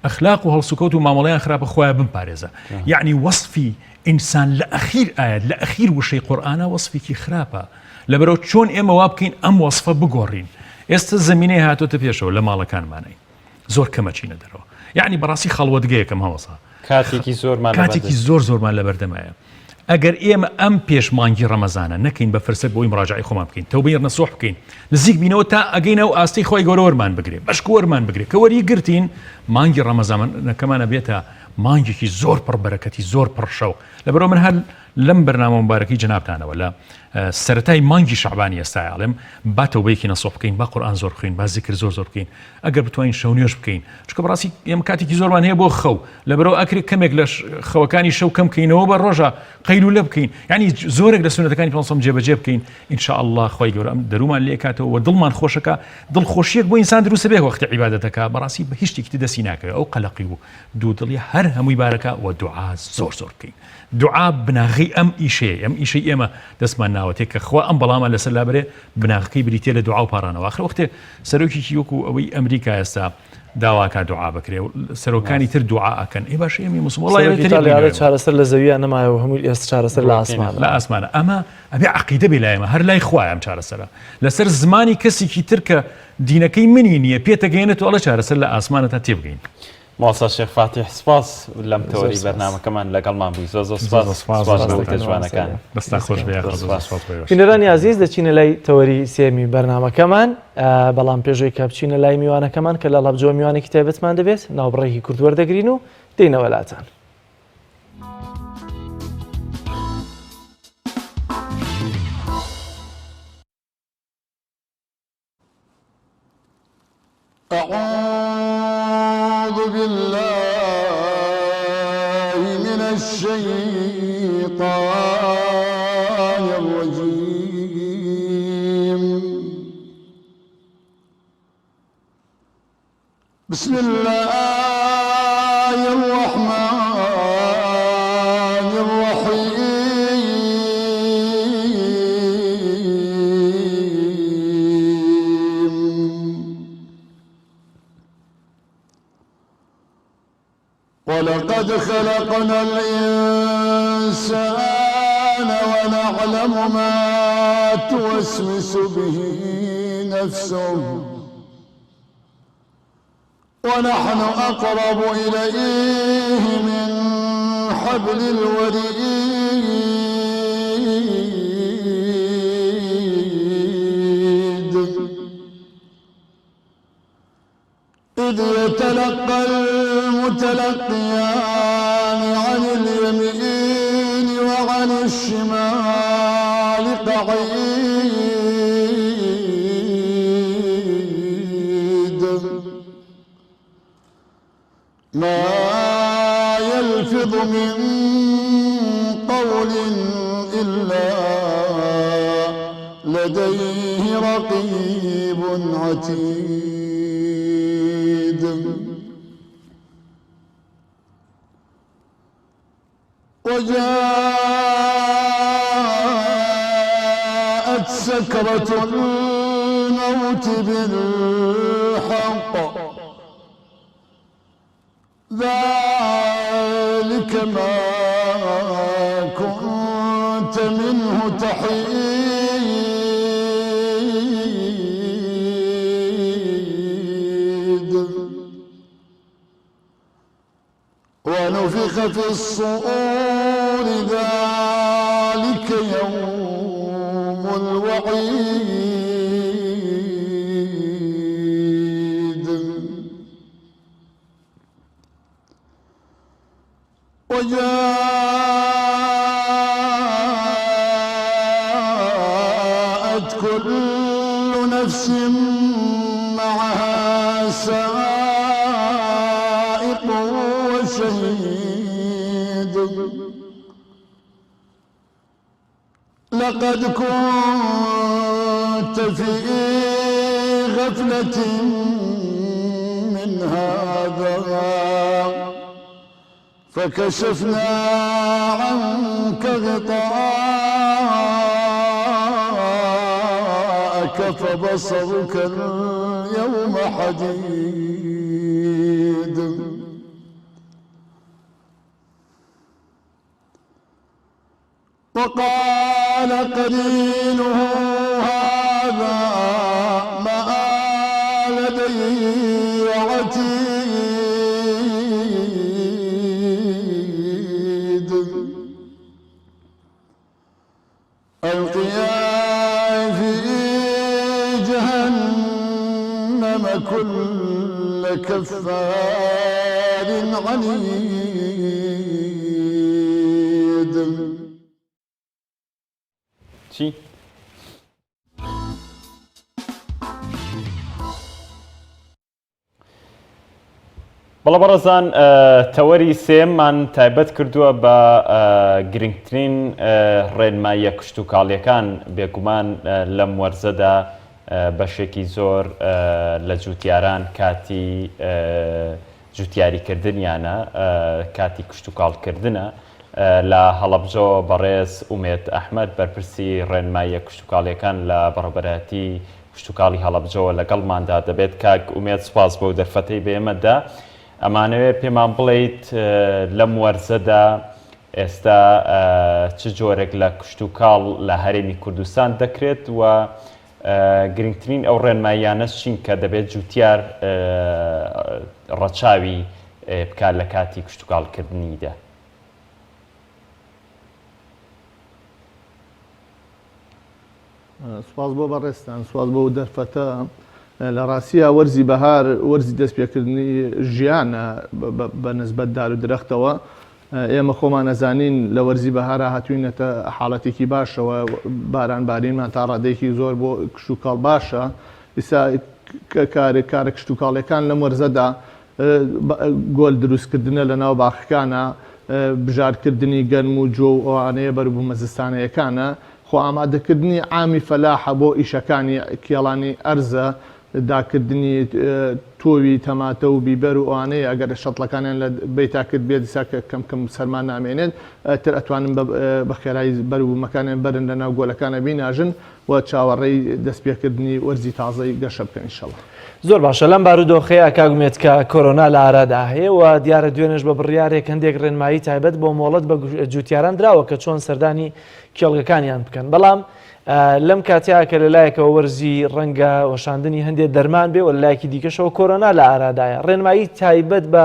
ئەخلاق و هەڵسوکەوت و مامەڵەیان خراپە خۆیان بمپارێزە یعنی وەصفی ئینسان لە ئەخیر ئاەت لە ئەخیر وشەی قورئانە وەصفێکی خراپە لەبەرەوە چۆن ئێمە وا بکەین ئەم وەصفە بگۆڕین ئێستا زمینەی هاتۆتە پێشەوە لە ماڵەکانمانەی زۆر کەمە چینە دەرەوە یعنی بەڕاستی خەڵوەتگەیەکەم هەوەسا کاتێکی زۆرمان لەبەردەمایە ئەگەر ئێمە ئەم پێشمانگی ڕەمەزانە نەکەین بە فرسەت بۆی مراجعی خۆمان بکەین تەوبەی نەسوح بکەین نزیک بینەوە تا ئەگەینەوە ئاستی خۆی گەورە وەرمان بگرێ بەشک وەرمان بگرێ کە وەری گرتین مانگی ڕەمەزانەکەمانە بێتە مانگێکی زۆر پڕبەرەکەتی زۆر پڕشەو لەبەرەوە من هەر لەم بەرنامە مبارەکەی جەنابتانەوە لە سەرەتای مانگی شەعبانی ئێستاڵێم با تەوبەیەکی نەسوح بکەین با قورئان زۆر بخوێن با زیکر زۆر بکەین ئەگەر بتوانین شەو نوێژ بکەین چونکە بەڕاستی ئێمە کاتێکی زۆرمان هەیە بۆ خەو لەبەرەوە ئەکرێ کەمێک لە خەوەکانی شەو کەم بکەینەوە بە ڕۆژە قەیلولە بکەین یعنی زۆرێک لە سونەتەکانی پێغەمبەر جێبەجێ بکەین ئینشاء الله خوای گەورە ئەم دەرومان لێ کاتەوە و دڵمان خۆشەکە دڵخۆشیەک بۆ ئینسان دروستە بێ وەختی عیبادەتەکە بەڕاستی بە هیچ شتێکی دەستی ناکەوێت ئەو قەلەقی و دوودڵی هەر هەمووی بارەکە و دوعا زۆر بکەین دوعا بناغی ئەم ئیشەی ئێمە دەستمان ناوەتێک کە خوا ئەم بەڵامە لەسەر لابرێ بناغەکەی بریتێ لە دوعا و پارانەوە آخر وەختێ سەرۆکێکی وەکو ئەوەی ئەمریکا ئێستا داواکە دوعا بکرێ و سەرۆکانی تر دوعا ئەکەن ئێ باش ئێمە مسلمانڵی چارەسەر لە زەویە نەمایە و هەمووی ئێستا چارەسەر لە ئاسمانە ئەمە ئەبێ عەقیدە بێ لای ئێمە هەر لای خوایە ئەم چارەسەرە لەسەر زمانی کەسێکی تر کە دینەکەی منی نییە پێتەگەێنێتەوە ئەڵە چارەسەر لە ئاسمانە تا تێبگەین مۆستا شێخ فاتیح سپاس لەم تەوەری بەرنامەکەمان لەگەڵمان بووی زۆر سپاس جوانەکان دەستا خۆش بینەرانی عزیز دەچینە لای تەوەری سێمی بەرنامەکەمان بەڵام پێشەوەی کە بچینە لای میوانەکەمان کە لە لەبجۆ میوانێکی تایبەتمان دەبێت ناوبڕێکی کورد وەردەگرین و دێینەوە لاتان أعوذ بالله من الشيطان الرجيم بسم الله الرحمن الرحيم ولقد خلقنا الإنسان ونعلم ما توسوس به نفسه ونحن أقرب إليه من حبل الوريد وعيد ما يلفظ من قول إلا لديه رقيب عتيد وجاءت سكرة الموت بالحق ذلك ما كنت منه تحيد ونفخ في الصور ذلك يوم الوعيد وجاءت كل نفس معها سائق وشهيد لقد كنت في غفلة من هذا فكشفنا عنك غطاءك فبصرك اليوم حديد وقال قرينه هذا ما لدي عتيد ألقيا في جهنم كل كفار عنيد چی؟ بەڵە بەڕێزان تەوەری سێممان تایبەت کردووە بە گرنگترین ڕێنماییە کشت و کاڵیەکان بێگومان لەم وەرزەدا بەشێکی زۆر لە جوتیاران کاتی جوتیاریکردنیانە کاتی کشت و کاڵکردنە لە هەڵەبجۆ بەڕێز ئومێد ئەحمەد بەرپرسی ڕێنماییە کشت و کاڵیەکان لە بەڕێوەبەرەتی کشت و کاڵی هەڵەبجۆوە لەگەڵماندا دەبێت کاک ئومێد سوپاس بۆ دەرفەتەی بێمەدا ئەمانەوێت پێمان بڵێیت لەم وەرزەدا ئێستا چ جۆرێک لە کشت و کاڵ لە هەرێمی کوردستان دەکرێت و گرنگترین ئەو ڕێنماییانە چین کە دەبێت جوتیار ڕەچاوی بکات لە کاتی کشت و کاڵکردنیدا. سوپاس بۆ بەڕێستان سوپاس بۆ دەرفەتە لە ڕاستیە وەرزی بەهار وەرزی دەستپێکردنی ژیانە بە نسبەت دار و درەختەوە ئێمە خۆمان نەزانین لە وەرزی بەهارە هاتووینەتە حاڵەتێکی باشەوە باران بارینمان تا ڕادێکی زۆر بۆ کشت و کاڵ باشە ئێستا کارە کشت و کاڵەکان لەم وەرزەدا گۆل دروستکردنە لە ناو باخەکانە بژارکردنی گەرم و جۆ و ئەوانەیە بەربوو مەزستانەیەکانە خۆ ئامادەکردنی عامی فەلاحە بۆ ئیشەکانی کێڵانی ئەرزە داکردنی تۆوی تەماتە و بیبەر و ئەوانەیە ئەگەر شەڵەکانیان لە بیتا کرد بێت دیسا کە کەم سەرمان نامێنێت تر ئەتوانن بە خێرایی بەروبوومەکانیان بەرن لە ناو گۆلەکانە بیناژن و چاوەڕێی دەستپێکردنی وەرزی تازەی گەشە بکەن ئینشەڵڵا. زۆر باشە لەم بارودۆخەیە کاگومێت کە کۆرۆنا لە ئارادا هەیە و دیارە دوێنێش بە بڕیارێک هەندێک ڕێنمایی تایبەت بۆ مۆڵەت بە جوتیاران دراوە کە چۆن سەردانی کێڵگەکانیان بکەن. بەڵام لەم کاتیا کە لەلایەکەوە وەرزی ڕەنگە وەشاندنی هەندێک دەرمان بێ و لایەکی دیکەشەوە کۆرۆنا لە ئارادایە. ڕێنمایی تایبەت بە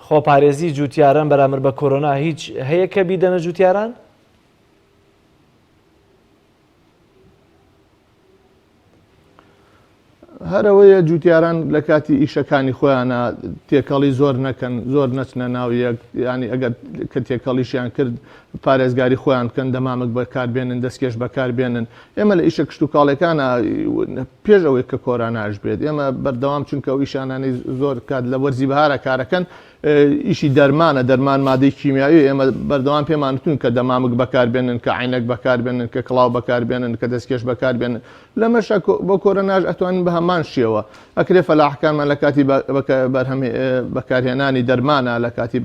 خۆپارێزی جوتیاران بەرامبەر بە کۆرۆنا هیچ هەیە کە بیدەنە جوتیاران؟ هەرەوەیە جوتیاران لە کاتی ئیشەکانی خۆیانە تێکەڵی زۆر نەکەن زۆر نەچنە ناو یەک ینی ئەگەر کە تێکەڵیشیان کرد پارێزگاری خۆیان بکەن دەمامک بەکاربێنن دەستکێش بەکاربێنن ئێمە لە ئیشە کشت و کاڵەکانە پێش ئەوەی کە کۆراناش بێت ئێمە بەردەوام چونکە ئەو ئیشانانی زۆر کات لە وەرزی بەهارە کارەکەن ئیشی دەرمانە دەرمان مادەی کیمیاوی ئێمە بەردەوام پێمانتون کە دەمامک بەکاربێنن کە عینەک بەکاربێنن کە کڵاو بەکاربێنن کە دەستکێش بەکاربێنن لەمەشە بۆ کۆرەناژ ئەتوانین بە هەمان شێوە ئەکرێ فەلاحەکانمان لە کاتی بەکارهێنانی دەرمانە لە کاتی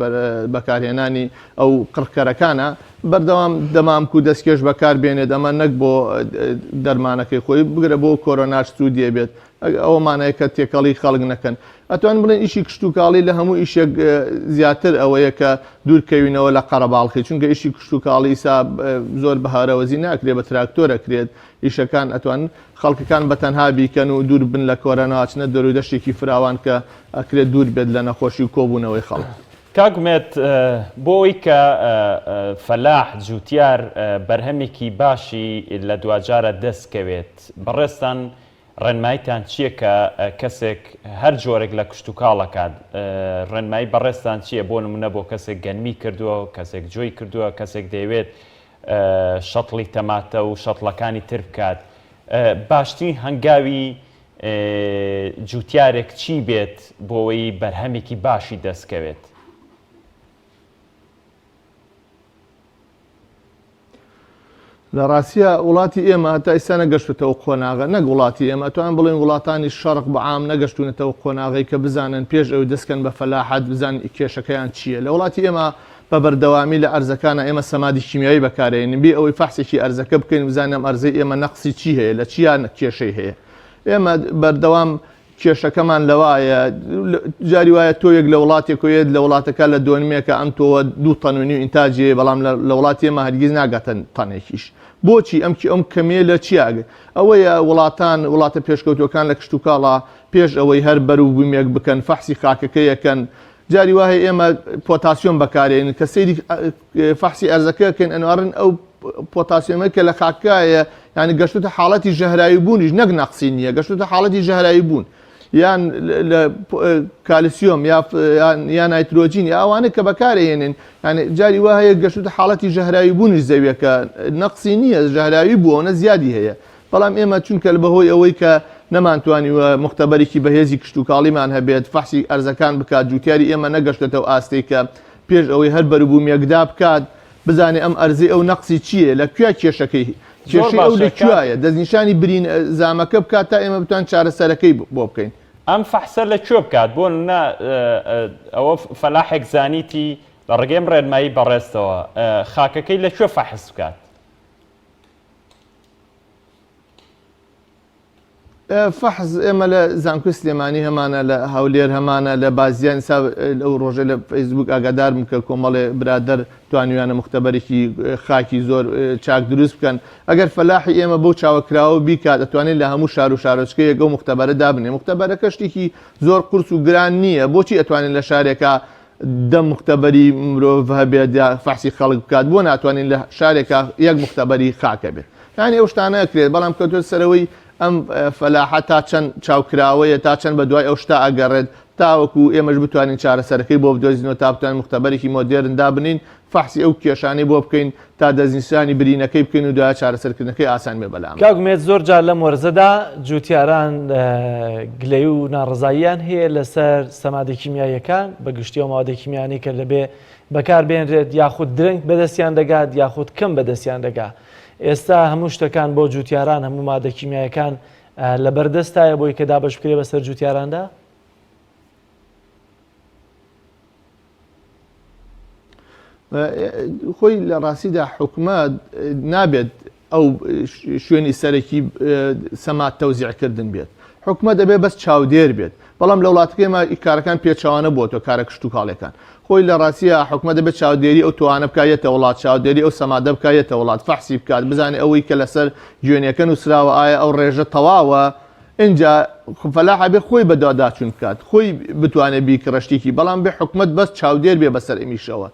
بەکارهێنانی ئەو قڕکەرەکانە بەردەوام دەمامک و دەستکێش بەکاربێنێت ئەمە نەک بۆ دەرمانەکەی خۆی بگرە بۆ کۆرۆناش سوودیە بێت ئەوەمانەیە کە تێکەڵی خەڵک نەکەن ئەتوان بڵێن ئیشی کشت و کاڵی لە هەموو ئیشێک زیاتر ئەوەیە کە دوورکەوینەوە لە قەرەباڵخی چونکە ئیشی کشت و کاڵی ئیسا زۆر بەهارەوەزی ناکرێت بە تراکتۆرە کرێت ئیشەکان ئەتوان خەڵکەکان بەتەنها بیکەن و دوور بن لە کۆرەناچنە دەروی دەشتێکی فراوان کە ئەکرێت دوور بێت لە نەخۆشی و کۆبوونەوەی خەڵک. کاگومێت بۆی کە فەلاح جوتیار بەرهەمێکی باشی لە دوجارە دەستکەوێت بەڕێستان ڕێنمایتان چییە کە کەسێک هەر جۆرێک لە کشت و کاڵەکات ڕێنمایی بەڕێستان چییە بۆ نمونە بۆ کەسێک گەنمی کردووە و کەسێک جۆی کردووە کەسێک دەیەوێت شەتڵی تەماتە و شەتڵەکانی تر بکات باشترین هەنگاوی جوتیارێک چی بێت بۆەوەی بەرهەمێکی باشی دەستکەوێت؟ لە ڕاستیە وڵاتی ئێمە هەتا ئێستا نەگەشتێتەوە قۆناغە نەک وڵاتی ئێمە توان بڵێن وڵاتانی شەرق بەعام نەگەشتونێتەوە قۆناغی کە بزانن پێش ئەوی دەستکەن بە فەلاحەت بزان کێشەکەیان چییە لە وڵاتی ئێمە بە بەردەوامی لە ئەرزەکانە ئێمە سەمادی کیمیایی بەکارێنین بێ ئەوەی فەحسێکی ئەرزەکە بکەین بزانم ئەرزەی ئێمە نەقسی چی هەیە لە چیان کێشەی هەیە ئێمە بەردەوام کێشەکەمان لەوایە جاری وایە تۆیەک لە وڵاتێکۆیت لە وڵاتەکە لە دوێنمێکە ئەم تۆوە 2 تەنونی و ئینتاجێ بەڵام لە وڵاتی ئێمە هەرگیز ناگاتەن تەنێکیش بۆچی ئەم کەمێ لە چیاگە ئەوەیە وڵاتە پێشکەوتوەکان لە کشت و کاڵا پێش ئەوەی هەر بەر و بوومێک بکەن فەحسی خاکەکە یەکەن جاری وایە ئێمە پۆتاسیۆم بەکارێنن کە سەیری فەحسی ئەرزەکەکەن ئەنوارن ئەو پۆتاسیۆمەکە لە خاکایە ینی گەشتوتە حاڵەتی ژەهرایی بوونیش نەک نەقسی نییە گەشتوتە حاڵەتی ژەهرایی بوون یان لە کالیسیۆم یان نایترۆجین ئەوانە کە بەکارهێنن ینی جاری وا هەیە گەشتوتە حاڵەتی ژەهرایی بوونیش زەویەکە نەقسی نییە ژەهراوی بووەوە زیادی هەیە بەڵام ئێمە چونکە بەهۆی ئەوەی کە نەمانتوانیوە مختبەرێکی بەهێزی کشت و کاڵیمان هەبێت فەحسی ئەرزەکان بکات جوتیاری ئێمە نەگەشتێتەوە ئاستەی کە پێش ئەوەی هەر بەروبوومیەکدا بکات بزانێ ئەم ئەرزی ئەو نەقسی چییە لە کوێ کێشەکەی کێشەی ئەو لەکوایە دەستنیشانی برین زامەکە بکات تا ئێمە بتوان چارەسەرەکەی بۆ بکەین ئەم فەحسە لەکوێ بکات بۆ ئەوە فەلاحێک زانیتی لە ڕێگەم ڕێنمایی بەڕێستەوە خاکەکەی لەکوێ فەحس بکات فەحز ئێمە لە زانکۆی سلێمانی هەمانە لە هەولێر هەمانە لە بازیان ئەو ڕۆژە لە فەیسبوک ئاگادار بکە کۆمەڵێ برادەر توانیوانە مختبەرێکی خاکی زۆر چاک دروست بکەن ئەگەر فەلاحی ئێمە بەو چاوەکراوە بیکات دەتوانێت لە هەموو شار و شارۆچکەیەک ئەو مختبەرە دابنێ مختبەرەکە شتێکی زۆر قورس و گران نییە بۆچی ئەتوانێت لە شارێکە دەم مختبەری مرۆڤ هەبێت فەحسی خەڵک بکات بۆ ناتوانین لە شارێکە یەک مختبەری خاکە بێت یانی ئەو شتانە ئەکرێت بەڵام کەوتۆ سەرەوەی ئەم فەلاحە تا چەند چاوکراوەیە تا چەند بە دوای ئەو شتا ئەگەڕێت تاوەکو ئێمەش بتوانین چارەسەرەکەی بۆ بدۆزینەوە تا بتوانین مختبەرێکی مۆدێرن دابنین فەحسی ئەو کێشانەی بۆ بکەین تا دەستنیشانی برینەکەی بکەین و دوای چارەسەرکردنەکەی ئاسان بێ بەلام کاگومێت زۆر جار لەم وەرزەدا جوتیاران گلەی و ناڕزاییان هەیە لەسەر سەمادی کیمیاییەکان بە گشتی و مادەی کیمیانی کە لەبێ بەکاربێنرێت یاخود درنگ بەدەستیان دەگات یاخود کەم بەدەستیان دەگات ئێستا هەموو شتەکان بۆ جوتیاران هەموو مادە کیمیایەکان لە بەردەستایە بۆی کە دابش بکرێ بەسەر جوتیاراندا خۆی لە ڕاستیدا حکومەت نابێت ئەو شوێنی سەرەکی سەمات تەوزیعکردن بێت حکومەت دەبێت بەس چاودێر بێت بەڵام لە وڵاتەکەیمە کارەکان پێچەوانە بۆ تۆ کارە کشت و کاڵەکان خۆی لە ڕاستیە حکومەت دەبێت چاودێری ئەو توانە بکایەتە وڵات چاودێری ئەو سەمادە بکایەتە وڵات فەحسی بکات بزانێ ئەوەی کە لەسەر جوێنیەکە نووسراوە ئایا ئەو ڕێژە تەواوە اینجا فەلاح بێ خۆی بەداداچوون بکات خۆی بتوانێت بیکڕشتێکی بەڵام بێ حکومەت بەس چاودێر بێ بەسەر ئەمیشەوە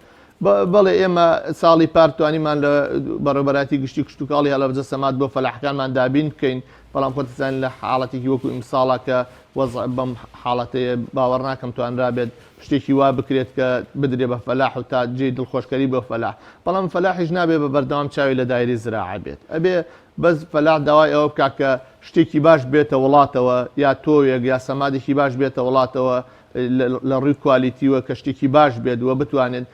بەڵێ ئێمە ساڵی پارتوانیمان لە بەڕێبەراتی گشتی کشتتوکڵی هەڵەبجە سەمات بۆ فەلاحەکانمان دابین بکەین بەڵام خۆتزان لە حاڵەتێکی وەکو ئیمساڵە کە وەزع بەم حاڵەتەیە باوەڕ ناکەم توانرا بێت شتێکی وا بکرێت کە بدرێ بە فەلاح و تا جێ دڵخۆشکەری بۆ فەلاح بەڵام فەلاحیش نابێت بە بەردەوام چاوی لە دایری زراعە بێت ئەبێ بەس فەلاح داوای ئەوە بکات کە شتێکی باش بێتە وڵاتەوە یا تۆیەک یا سەمادێکی باش بێتە وڵاتەوە لە ڕووی کوالیتیوە کە شتێکی باش بێت وە بتوانێت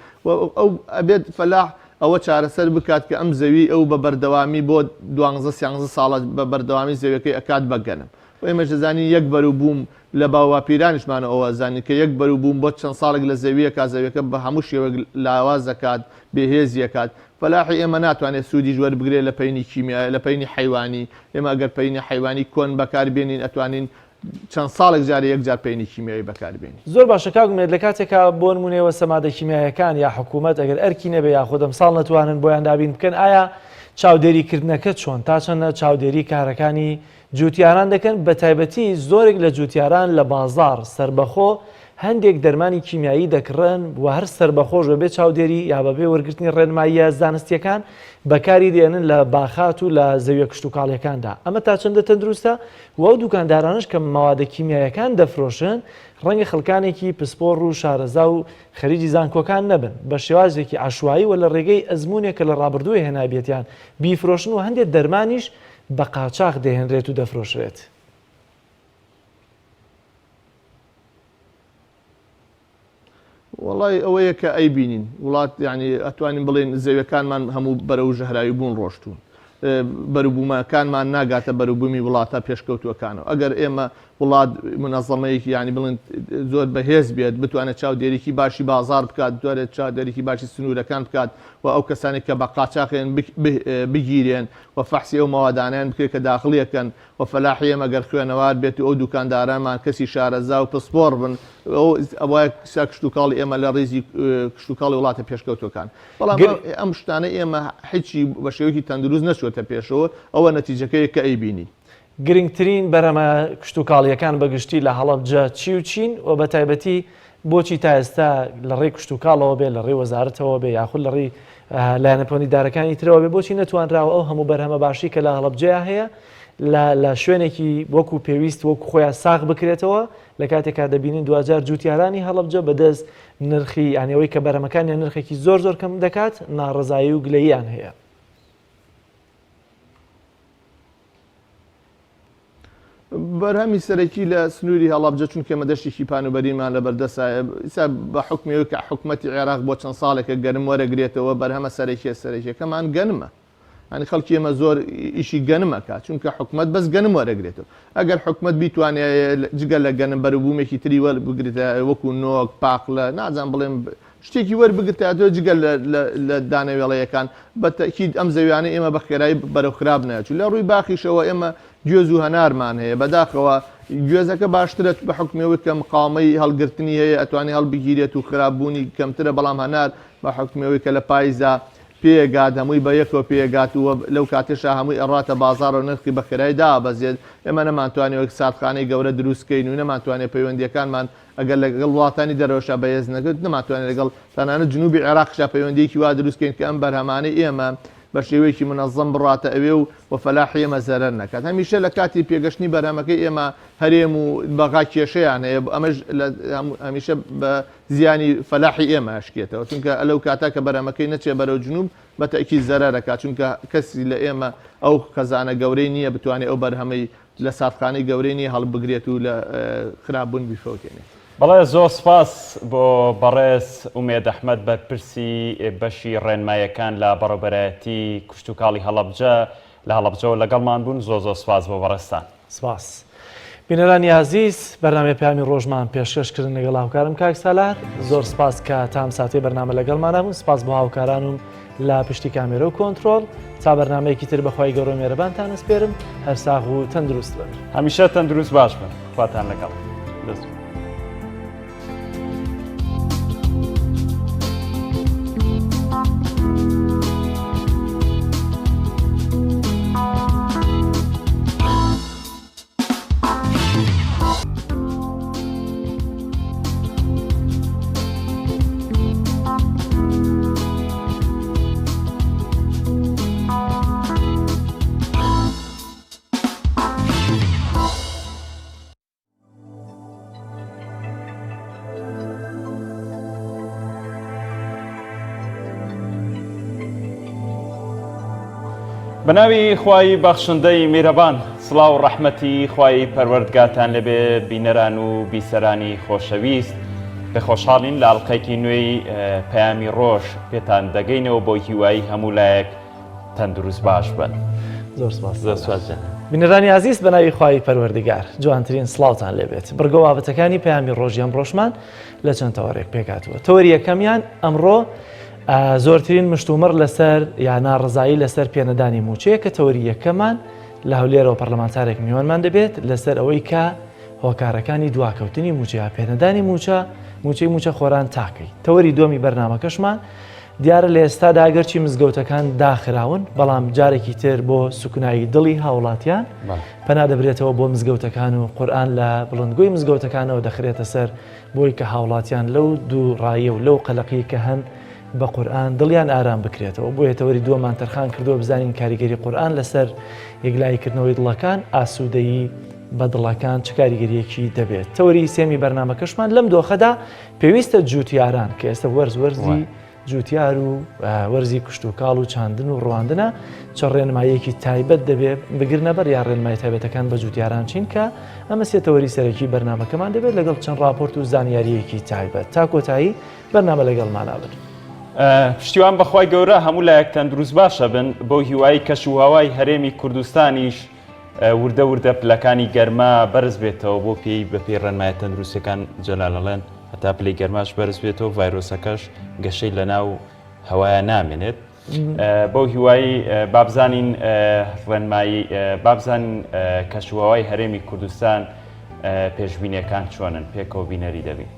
ئەو ئەبێت فەلاح ئەوە چارەسەر بکات کە ئەم زەوی ئەو بە بەردەوامی بۆ 12 ساڵە بە بەردەوامی زەویەکەی ئەکات بەگەنم ئێمە دەزانین یەک بەرەو بووم لە باوەپیرانیشمانە ئەوە زانین کە یەک بەرەو بووم بۆ چەند ساڵێک لە زەویە کا زەویەکە بە هەموو شێوەک لاواز دەکات بێهێزیەکات فەلاحی ئێمە ناتوانێت سوودی ژوەر بگرێت لە پەینی کیمیایی لە پەینی حیوانی ئێمە ئەگەر پەینی حیوانی کۆن بەکاربێنین ئەتوانین چەند ساڵێک جارە یەکجار پەینی کیمیایی بەکاربێنین زۆر باشە کاگومێت لە کاتێکا بۆ نمونەوە سەمادە کیمیایەکان یا حکوومەت ئەگەر ئەرکی نەبێ یا خۆدەم ساڵ نەتوانن بۆیان دابین بکەن ئایا چاودێریکردنەکە چۆن تا چەندە چاودێری کارەکانی جوتیاران دەکەن بە تایبەتی زۆرێک لە جوتیاران لە بازار سربەخۆ هەندێک دەرمانی کیمیایی دەکڕن و هەر سربەخۆش بەبێ چاودێری یا بەبێ وەرگرتنی ڕێنماییە زانستیەکان بەکاری دێنن لە باخات و لە زەویە کشتتوکاڵیەکاندا ئەمە تا چەندە تەندروستە و ئەو دوکاندارانش کە ماوادە کیمیایەکان دەفرۆشن ڕەنگە خەڵکانێکی پسپۆڕ و شارەزا و خەریجی زانکۆکان نەبن بە شێوازێکی عاشوایی و لە ڕێگەی ئەزمونێک کە لە ڕابردووی هێنابێتیان بیفرۆشن و هەندێک دەرمانیش بە قاچاق دەهێنرێت و دەفرۆشرێت. وڵی ئەوەیە کە ئەی بینین وڵات یعنی ئەتوانین بڵێن زەویەکانمان هەموو بەرەو ژەهراوی بوون ڕۆشتون بەروبوومەکانمان ناگاتە بەروبوومی وڵاتە پێشکەوتوەکانەوە ئەگەر ئێمە وڵات منەظەمەیەکی ینی بڵێن زۆر بەهێز بێت بتوانێت چاودێریکی باشی بازار بکات دوێت چاودێریکی باشی سنوورەکان بکات و ئەو کەسانێک کە بە قاچاقێن بگیرێن و فەحسی ئەو ماوادانیان بکرێت کە داخڵیەکەن و فەلاحی ئێمە گەر خوێنەوار بێت و ئەو دوکاندارانمان کەسی شارەزا و پسپۆڕ بن ئەوە کشتتوکاڵی ئێمە لە ڕێزی کشتتوکاڵی وڵاتە پێشکەوتەکان بەڵام ئەم شتانە ئێمە هیچی بە شێوەیەکی تەندروست نەچوێتە پێشەوە ئەوە نەتیجەکەی کە ئەی بینی گرنگترین بەرەمە کشتتوکاڵیەکان بەگشتی لە هەڵەبجە چی و چین و بە تایبەتی بۆچی تا ئێستا لە ڕێی کشتتوکاڵەوە بێ لە ڕێی وەزارەتەوە بێ یاخود لە ڕێی لایەنەپەیوەندیدارەکانی ترەوە بێ بۆچی نەتوانراوە ئەو هەموو بەرهەمە باشی کە لە هەڵەبجەیە هەیە لە شوێنێکی وەکو پێویست وەکو خۆیان ساغ بکرێتەوە لە کاتێکا دەبینین دوجار جوتیارانی هەڵەبجە بەدەست نرخی یانەوەی کە بەرەمەکانیان نرخێکی زۆر زۆر کەم دەکات ناڕزایی و گلەییان هەیە. بەرهەمی سەرەکی لە سنووری هەڵەبجە چونکە مەدەشتێکی پانوبەریمان لە بەردەسایە ئیسا بە حکمەوە کە حکومەتی عێراق بۆ چەند ساڵێکە گەرم وەرەگرێتەوە بەرهەمە سەرەکیەکەمان گەنمە ینی خەڵکی ئێمە زۆر ئیشی گەنمەکە چونکە حکومت بەس گەنم وەرەگرێتەوە ئەگەر حکومت بیتوانێت جگە لە گەنم بەروبوومێکی تری وەربگرێتە وەکو نۆک پاقلە نازان بڵێن شتێکی وەربگرێتەوە جگەل لە دانەوێڵەیەکان بەتەکید ئەم زەویانە ئێمە بە خێرایی بەرەو خراپ ناچوو لە ڕووی باخیشەوە ئێمە گوێز و هەنارمان هەیە بەداخەوە گوێزەکە باشترێت بە حکمەوەی کە مقاومەی هەڵگرتنی هەیە ئەتوانی هەڵبگیرێت و خراپبوونی کەمترە بەڵام هەنار بە حکمەوەی کە لە پاییزا پێگات هەمووی بە یەکەوە پێگات و لەو کاتێشا هەمووی ئەڕاتە بازار و نرخی بە خێرایی دابەزێت ئێمە نەمانتوانێت ساتخانەی گەورە دروستکەین و نەمانتوانێت پەیوەندیەکانمان ئەگەر لەگەڵ وڵاتانی دەرەوەشە بەهێز نەکرد نەماتوانێت لەگەڵ تەنانەت جنوبی عێراقشا پەیوەندیەکی وا دروستکەین کە ئەم بەرهەمانەی ئێمە بە شێوەیەکی منەظەم بڕاتە ئەوێ و فەلاحی ئێمە زەرەر نەکات هەمیشە لە کاتی پێگەشتنی بەرهەمەکەی ئێمە هەرێم و بەغا کێشەیان هەیە ئەمەش هەمیشە بە زیانی فەلاحی ئێمە ئەشکێتەوە چونکە ئەلەو کاتا کە بەرهەمەکەی نەچێ بەرەو جنوب بەتەکی زەرەرەکات چونکە کەسی لە ئێمە ئەو خەزانە گەورەی نییە بتوانێت ئەو بەرهەمەی لە ساتخانەی گەورەی نیە هەڵبگرێت و لە خراپبوون بیفۆکێنێت. بەڵێ زۆر سپاس بۆ بەڕێز ئومێد ئەحمەد بەرپرسی بەشی ڕێنمایەکان لە بەڕێوەبەرایەتی کشتتوکاڵی هەڵەبجە لە هەڵەبجەوە لەگەڵمان بوون زۆر سپاس بۆ بەڕێستان. سپاس. بینەرانی عزیز بەرنامەی پامی ڕۆژمان پێشکەشکردن لەگەڵ هاوکارم کاک سالار زۆر سپاس کە تام ساتێ بەرنامە لەگەڵمانە بوون سپاس بۆ هاوکارانم لە پشتی کامێرە و کۆنتترۆل تا بەرنمەیەکی تر بەخوای گەورە مێرەبانتان ئەسپێرم هەر ساغ و تەندروست بن هەمیشە تەندروست باش بن خواتان لەگەڵ دەست بەناوی خوای بەخشندەی میرەبان سڵاو و ڕەحمەتی خوای پەروەردگارتان لەبێ بینەران و بیسەرانی خۆشەویست بە خۆشحاڵین لە ئەڵلقەیەکی نوێی پەیامی ڕۆژ پێتان دەگەینەوە بۆ هیوایی هەموو لایەک تەندروست باش بن. زۆر سپاس. زۆر سپاس. بینەرانی عزیز بەناوی خوای پەروەردگار جوانترین سڵاوتان لێبێت. بەرگە بابەتەکانی پەیامی ڕۆژی ئەم ڕۆژمان لە چەند تەوەڕێک پێکاتوە. تەوەری یەکەمیان ئەمڕۆ زۆرترین مشتومڕ لەسەر یان ناڕزایی لەسەر پێنەدانی موچەیە کە تەوەری یەکەمان لە هەولێرەوە پەرلەمانتارێک میوانمان دەبێت لەسەر ئەوەی کە هۆکارەکانی دواکەوتنی موچە پێنەدانی موچەی موچە خۆران تاکەی. تەوەری دووەمی بەرنامەکەشمان دیارە لە ئێستادا ئەگەرچی مزگەوتەکان داخراون بەڵام جارێکی تر بۆ سوکونایی دڵی هاوڵاتیان پەنا دەبرێتەوە بۆ مزگەوتەکان و قورئان لە بڵندگۆی مزگەوتەکانەوە دەخرێتە سەر بۆی کە هاوڵاتیان لەو دوو ڕایە و لەو قەلەقی کە هەن بە قورئان دڵیان ئارام بکرێتەوە. بۆ هێتەوەری دووەمان تەرخان کردووە بزانین کاریگەری قورئان لەسەر یەکلایکردنەوەی دڵەکان ئاسوودەیی بە دڵەکان چ کاریگەریەکی دەبێت. تەوەری سێمی بەرنامەکەشمان لەم دۆخەدا پێویستە جوتیاران کە ئێستا وەرزی جوتیار و وەرزی کشت و کاڵ و چاندن و ڕواندنە چ ڕێنمایەکی تایبەت دەبێت بگرنە بەر یا ڕێنمای تایبەتەکان بە جوتیاران چین کە ئەمە سێتەوەری سەرەکی بەرنامەکەمان دەبێت لەگەڵ چەند راپۆرت و زانیاریەکی تایبەت تا کۆتایی بەرنامە لەگەڵمانە بن. پشتیوان بەخوای گەورە هەموو لایەک تەندروست باشە بن بۆ هیوایی کەش و هەوای هەرێمی کوردستانیش وردە وردە پلەکانی گەرما بەرز بێتەوە بۆ پێی بە پێی ڕێنمایە تەندروستەکان جەلالەڵێن هەتا پلەی گەرماش بەرز بێتەوە ڤایرۆسەکەش گەشەی لە ناو هەوایە نامێنێت. بۆ هیوایی بابزانین ڕێنمایی بابزانین کەش و هەوای هەرێمی کوردستان پێشبینیەکان چۆنن پێکەوە بینەری دەبین.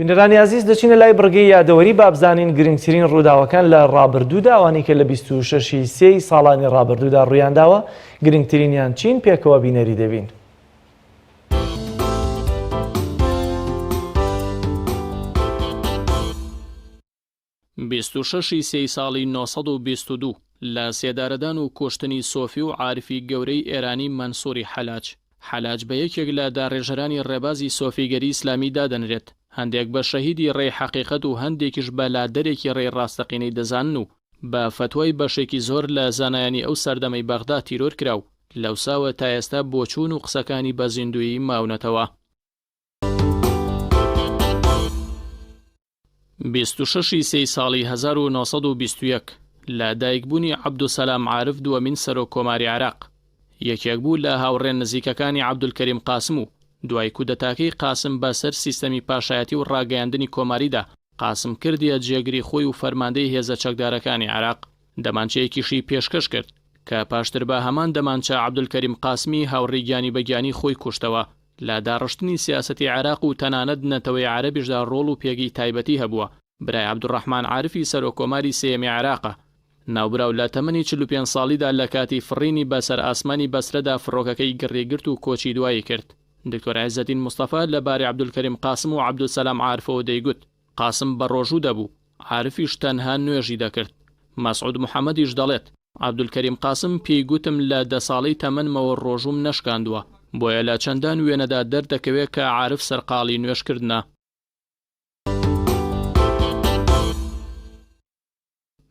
بینەرانی عزیز دەچینە لای بڕگەی یادەوەری بابزانین گرنگترین ڕووداوەکان لە ڕابردوودا ئەوانەی کە لە 26 سێی ساڵانی ڕابردوودا ڕوویانداوە گرنگترینیان چین پێکەوە بینەری دەبین. بیستوشەشی سێی ساڵی 1922 لە سێدارەدان و کوشتنی سۆفی و عارفی گەورەی ئێرانی مەنسووری حەلاج بە یەکێک لە داڕێژەرانی ڕێبازی سۆفیگەری ئیسلامی دادەنرێت. هەندێک بە شەهیدی ڕێی حەقیقەت و هەندێکیش بە لادەرێکی ڕێی ڕاستەقینەی دەزانن و بە فتوای بەشێکی زۆر لە زانایانی ئەو سەردەمەی بەغدا تیرۆر کراو لەوساوە تا ئێستا بۆچوون و قسەکانی بە زیندویی ماونەتەوە. 26 سێی ساڵی 1921 لە دایکبوونی عەبدوسەلام عارف دووەمین سەرۆکۆماری عێراق یەکێک بوو لە هاوڕێن نزیکەکانی عەبدولکەریم قاسم و دوای کودەتاکەی قاسم بەسەر سیستەمی پاشایەتی و ڕاگەیاندنی کۆماریدا قاسم کردیە جێگری خۆی و فەرماندەی هێزە چەکدارەکانی عێراق دەمانچەیەکیشی پێشکەش کرد کە پاشتر بە هەمان دەمانچە عەبدولکەریم قاسمی هاوڕێی گیانی بەگیانی خۆی کوشتەوە لە داڕشتنی سیاسەتی عێراق و تەنانەت نەتەوەی عەرەبیشدا ڕۆڵ و پێگی تایبەتی هەبووە. برای عەبدوڕەحمان عارفی سەرۆکۆماری سێیەمی عێراقە ناوبراو لە تەمەنی 45 ساڵیدا لە کاتی فڕینی بەسەر ئاسمانی بەسرەدا فڕۆکەکەی گڕێگرت و کۆچی دوایی کرد. دکتۆر عیزەدین مستەفا لەبارەی عەبدولکەریم قاسم و عەبدوسەلام عارفەوە دەیگوت قاسم بە ڕۆژوو دەبوو عارفیش تەنها نوێژی دەکرد. مەسعود محەممەدیش دەڵێت عەبدولکەریم قاسم پێی گوتم لە 10 ساڵەی تەمەنمەوە ڕۆژوم نەشکاندووە بۆیە لە چەندان وێنەدا دەردەکەوێت کە عارف سەرقاڵی نوێشکردنە.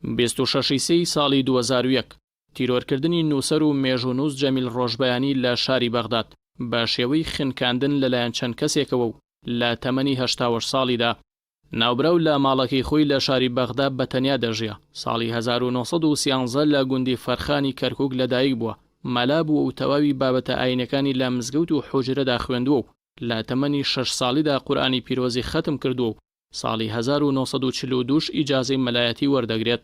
26 ساڵی 2001 تیرۆرکردنی نووسەر و مێژوونووس جەمیل ڕۆژبەیانی لە شاری بەغداد بە شێوەی خنکاندن لەلایەن چەند کەسێکەوە و لە تەمەنی 88 ساڵیدا ناوبراو لە ماڵەکەی خۆی لە شاری بەغداد بەتەنیا دەژیا. ساڵی 1913 لە گوندی فەرخانی کەرکووک لەدایک بووە، مەلا بووە و تەواوی بابەتە ئاینەکانی لە مزگەوت و حوجرەدا خوێندووە و لە تەمەنی 6 ساڵیدا قورئانی پیرۆزی ختم کردووە و ساڵی 1942 ئیجازەی مەلایەتی وەردەگرێت.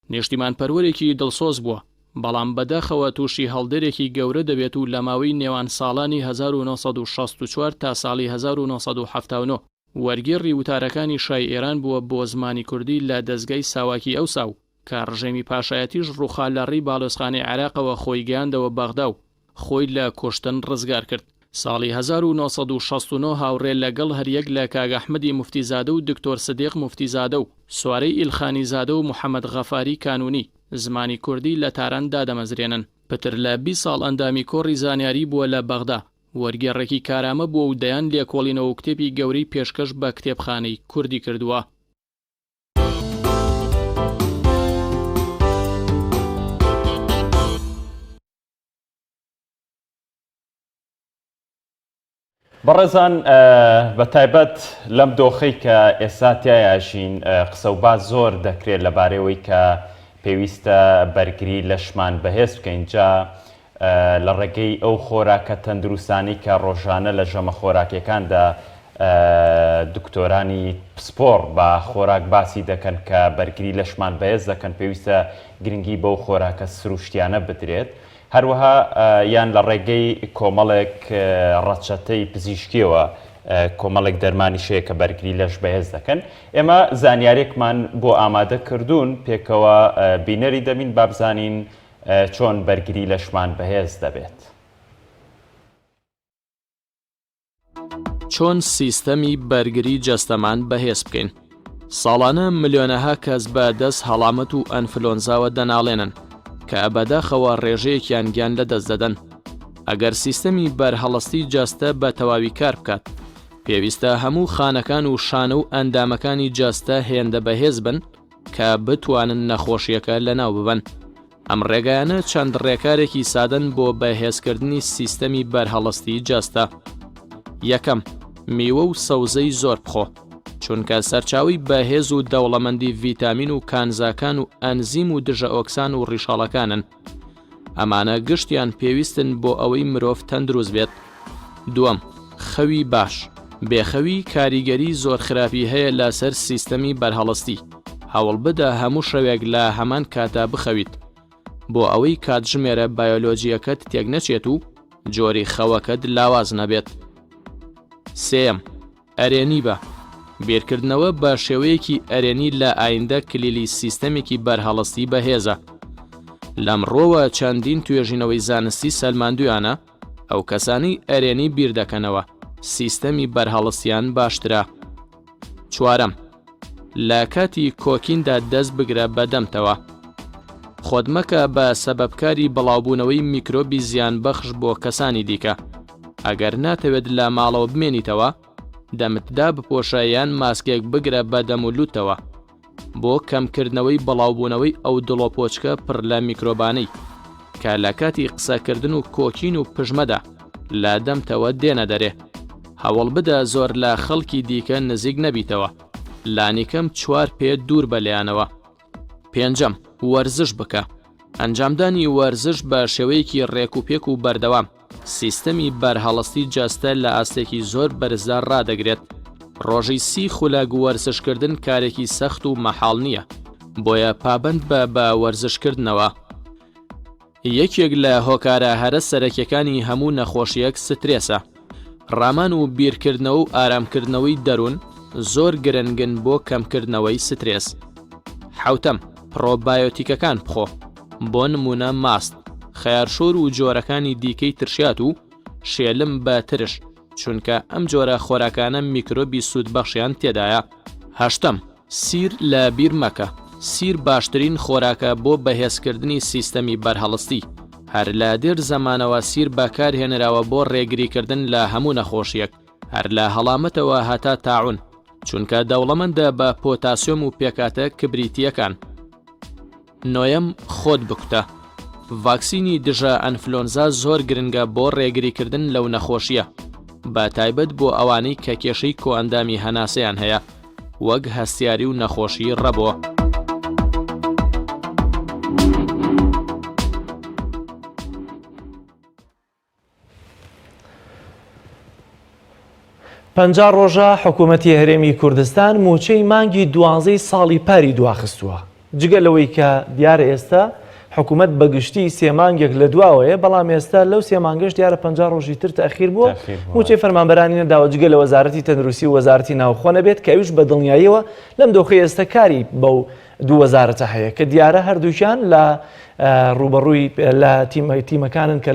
نیشتیمان پەروەرێکی دڵسۆز بووە، بەڵام بەداخەوە تووشی هەڵدەرێکی گەورە دەبێت و لە ماوەی نێوان ساڵانی 1964 تا ساڵی 1979 وەرگێڕی وتارەکانی شای ئێران بووە بۆ زمانی کوردی لە دەستگای ساواکی ئەوساو کە ڕژێمی پاشایەتیش ڕووخا لە ڕێی باڵۆسخانەی عێراقەوە خۆی گەیاندەوە بەغدا و خۆی لە کوشتن ڕزگار کرد. ساڵی 1969 هاوڕێ لەگەڵ هەریەک لە کاگ ئەحمەدی موفتیزادە و دکتۆر سدیق موفتیزادە و سوارەی ئیلخانی زادە و محەممەد غەفاری کانونی زمانی کوردی لە تاراندا دەمەزرێنن. پتر لە 20 ساڵ ئەندامی کۆڕی زانیاری بووە لە بەغدا، وەرگێڕێکی کارامە بووە و دەیان لێکۆڵینەوە و کتێبی گەورەی پێشکەش بە کتێبخانەی کوردی کردووە. بەڕێزان بە تایبەت لەم دۆخەی کە ئێستا تایاشین قسە و باز زۆر دەکرێت لەبارەوەی کە پێویستە بەرگری لەشمان بەهێز بکەین جا لە ڕێگەی ئەو خۆراکە تەندروستانی کە ڕۆژانە لە ژەمە خۆراکیەکاندا دکتۆرانی پسپۆڕ بە خۆراک باسی دەکەن کە بەرگری لەشمان بەهێز دەکەن پێویستە گرنگی بەو خۆراکە سروشتیانە بدرێت. هەروەها یان لە ڕێگەی کۆمەڵێک ڕەچەتەی پزیشکیەوە کۆمەڵێک دەرمانی شەیە کە بەرگری لەش بەهێز دەکەن. ئێمە زانیارێکمان بۆ ئامادە کردوون پێکەوە بینەری دەبین با بزانین چۆن بەرگری لەشمان بەهێز دەبێت. چۆن سیستەمی بەرگری جەستەمان بەهێز بکەین. ساڵانە ملیۆنەها کەس بە دەست هەڵامەت و ئەنفلۆنزاوە دەناڵێنن کە بەداخەوە ڕێژەیەکیان گیان لەدەست دەدەن. ئەگەر سیستەمی بەرهەڵستی جاستە بە تەواوی کار بکات، پێویستە هەموو خانەکان و شانە و ئەندامەکانی جاستە هێندە بەهێز بن کە بتوانن نەخۆشیەکە لەناو ببەن. ئەم ڕێگایانە چەند ڕێکارێکی سادەن بۆ بەهێزکردنی سیستەمی بەرهەڵستی جاستە. یەکەم، میوە و سەوزەی زۆر بخۆ، چونکە سەرچاوی بەهێز و دەوڵەمەندی ڤیتامین و کانزاکان و ئەنزیم و دژە ئۆکسان و ڕیشاڵەکانن. ئەمانە گشتیان پێویستن بۆ ئەوەی مرۆڤ تەندروست بێت. دووەم، خەوی باش. بێخەوی کاریگەری زۆر خراپی هەیە لەسەر سیستەمی بەرهەڵستی. هەوڵ بدە هەموو شەوێک لە هەمان کاتا بخەویت بۆ ئەوەی کاتژمێرە بایۆلۆجیەکەت تێک نەچێت و جۆری خەوەکەت لاواز نەبێت. سێم، ئەرێنی بە. بیرکردنەوە بە شێوەیەکی ئەرێنی لە ئایندە کلیلی سیستەمێکی بەرهەڵستی بەهێزە. لەمڕۆوە چەندین توێژینەوەی زانستی سەلماندویانە ئەو کەسانی ئەرێنی بیر دەکەنەوە سیستەمی بەرهەڵستیان باشترە. چوارەم، لە کاتی کۆکیندا دەست بگرە بەدەمتەوە. خۆت مەکە بە سەبەبکاری بەڵاوبوونەوەی میکرۆبی زیان بەخش بۆ کەسانی دیکە. ئەگەر ناتەوێت لە ماڵەوە بمێنیتەوە، دەمتدا بپۆشە یان ماسکێک بگرە بە دەمولوتەوە بۆ کەمکردنەوەی بەڵاوبوونەوەی ئەو دڵۆپۆچکە پڕ لە میکرۆبانەی کە لە کاتی قسەکردن و کۆکین و پژمەدا لە دەمتەوە دێنە دەرێ. هەوڵ بدە زۆر لە خەڵکی دیکە نزیک نەبیتەوە، لانیکەم 4 پێ دوور بەلایانەوە. پێنجەم، وەرزش بکە. ئەنجامدانی وەرزش بە شێوەیەکی ڕێکوپێک و بەردەوام سیستەمی بەرهەڵستی جاستە لە ئاستێکی زۆر بەرزدار ڕادەگرێت. ڕۆژی 30 خولەگ وەرزشکردن کارێکی سەخت و مەحاڵ نییە، بۆیە پابند بە وەرزشکردنەوە. یەکێک لە هۆکارە هەرە سەرەکیەکانی هەموو نەخۆشیەک سترێسە. ڕامان و بیرکردنەوە و ئارامکردنەوەی دەروون زۆر گرنگن بۆ کەمکردنەوەی سترێس. حوتەم، پرۆبایۆتیکەکان بخۆ، بۆ نمونە ماست، خەیارشۆر و جۆرەکانی دیکەی ترشات و شێلم بە ترش، چونکە ئەم جۆرە خۆراکانە میکرۆبی سوودبەخشیان تێدایە. هەشتەم، سیر لە بیر مەکە. سیر باشترین خۆراکە بۆ بەهێزکردنی سیستەمی بەرهەڵستی هەر لە دێر زەمانەوە سیر بەکارهێنراوە بۆ ڕێگریکردن لە هەموو نەخۆشیەک هەر لە هەڵامەتەوە هەتا تاعون چونکە دەوڵەمەندە بە پۆتاسیۆم و پێکاتە کبریتیەکان. نۆیەم خۆت بکوتە. ڤاکسینی دژە ئەنفلۆنزا زۆر گرنگە بۆ ڕێگریکردن لەو نەخۆشیە بە تایبەت بۆ ئەوانەی کە کێشەی کۆئەندامی هەناسەیان هەیە وەک هەستیاری و نەخۆشی ڕەبۆ. پەنجا ڕۆژە حکوومەتی هەرێمی کوردستان موچەی مانگی 12 ساڵی پاری دواخستووە. جگە لەوەی کە دیارە ئێستا حکوومەت بەگشتی سێمانگێک لە دواوەیە بەڵام ئێستا لەو سێمانگەش دیارە 50 ڕۆژی تر تەخیر بووە موچەی فەرمانبەرانی نەداوە جگە لە وەزارەتی تەندروستی و وەزارەتی ناوخۆ نەبێت کە ئەویش بە دڵنیاییەوە لەم دۆخی ئێستا کاری بەو دوو وەزارەتە هەیە کە دیارە هەردووکیان لە ڕوبەڕووی لە تیمەکانن کە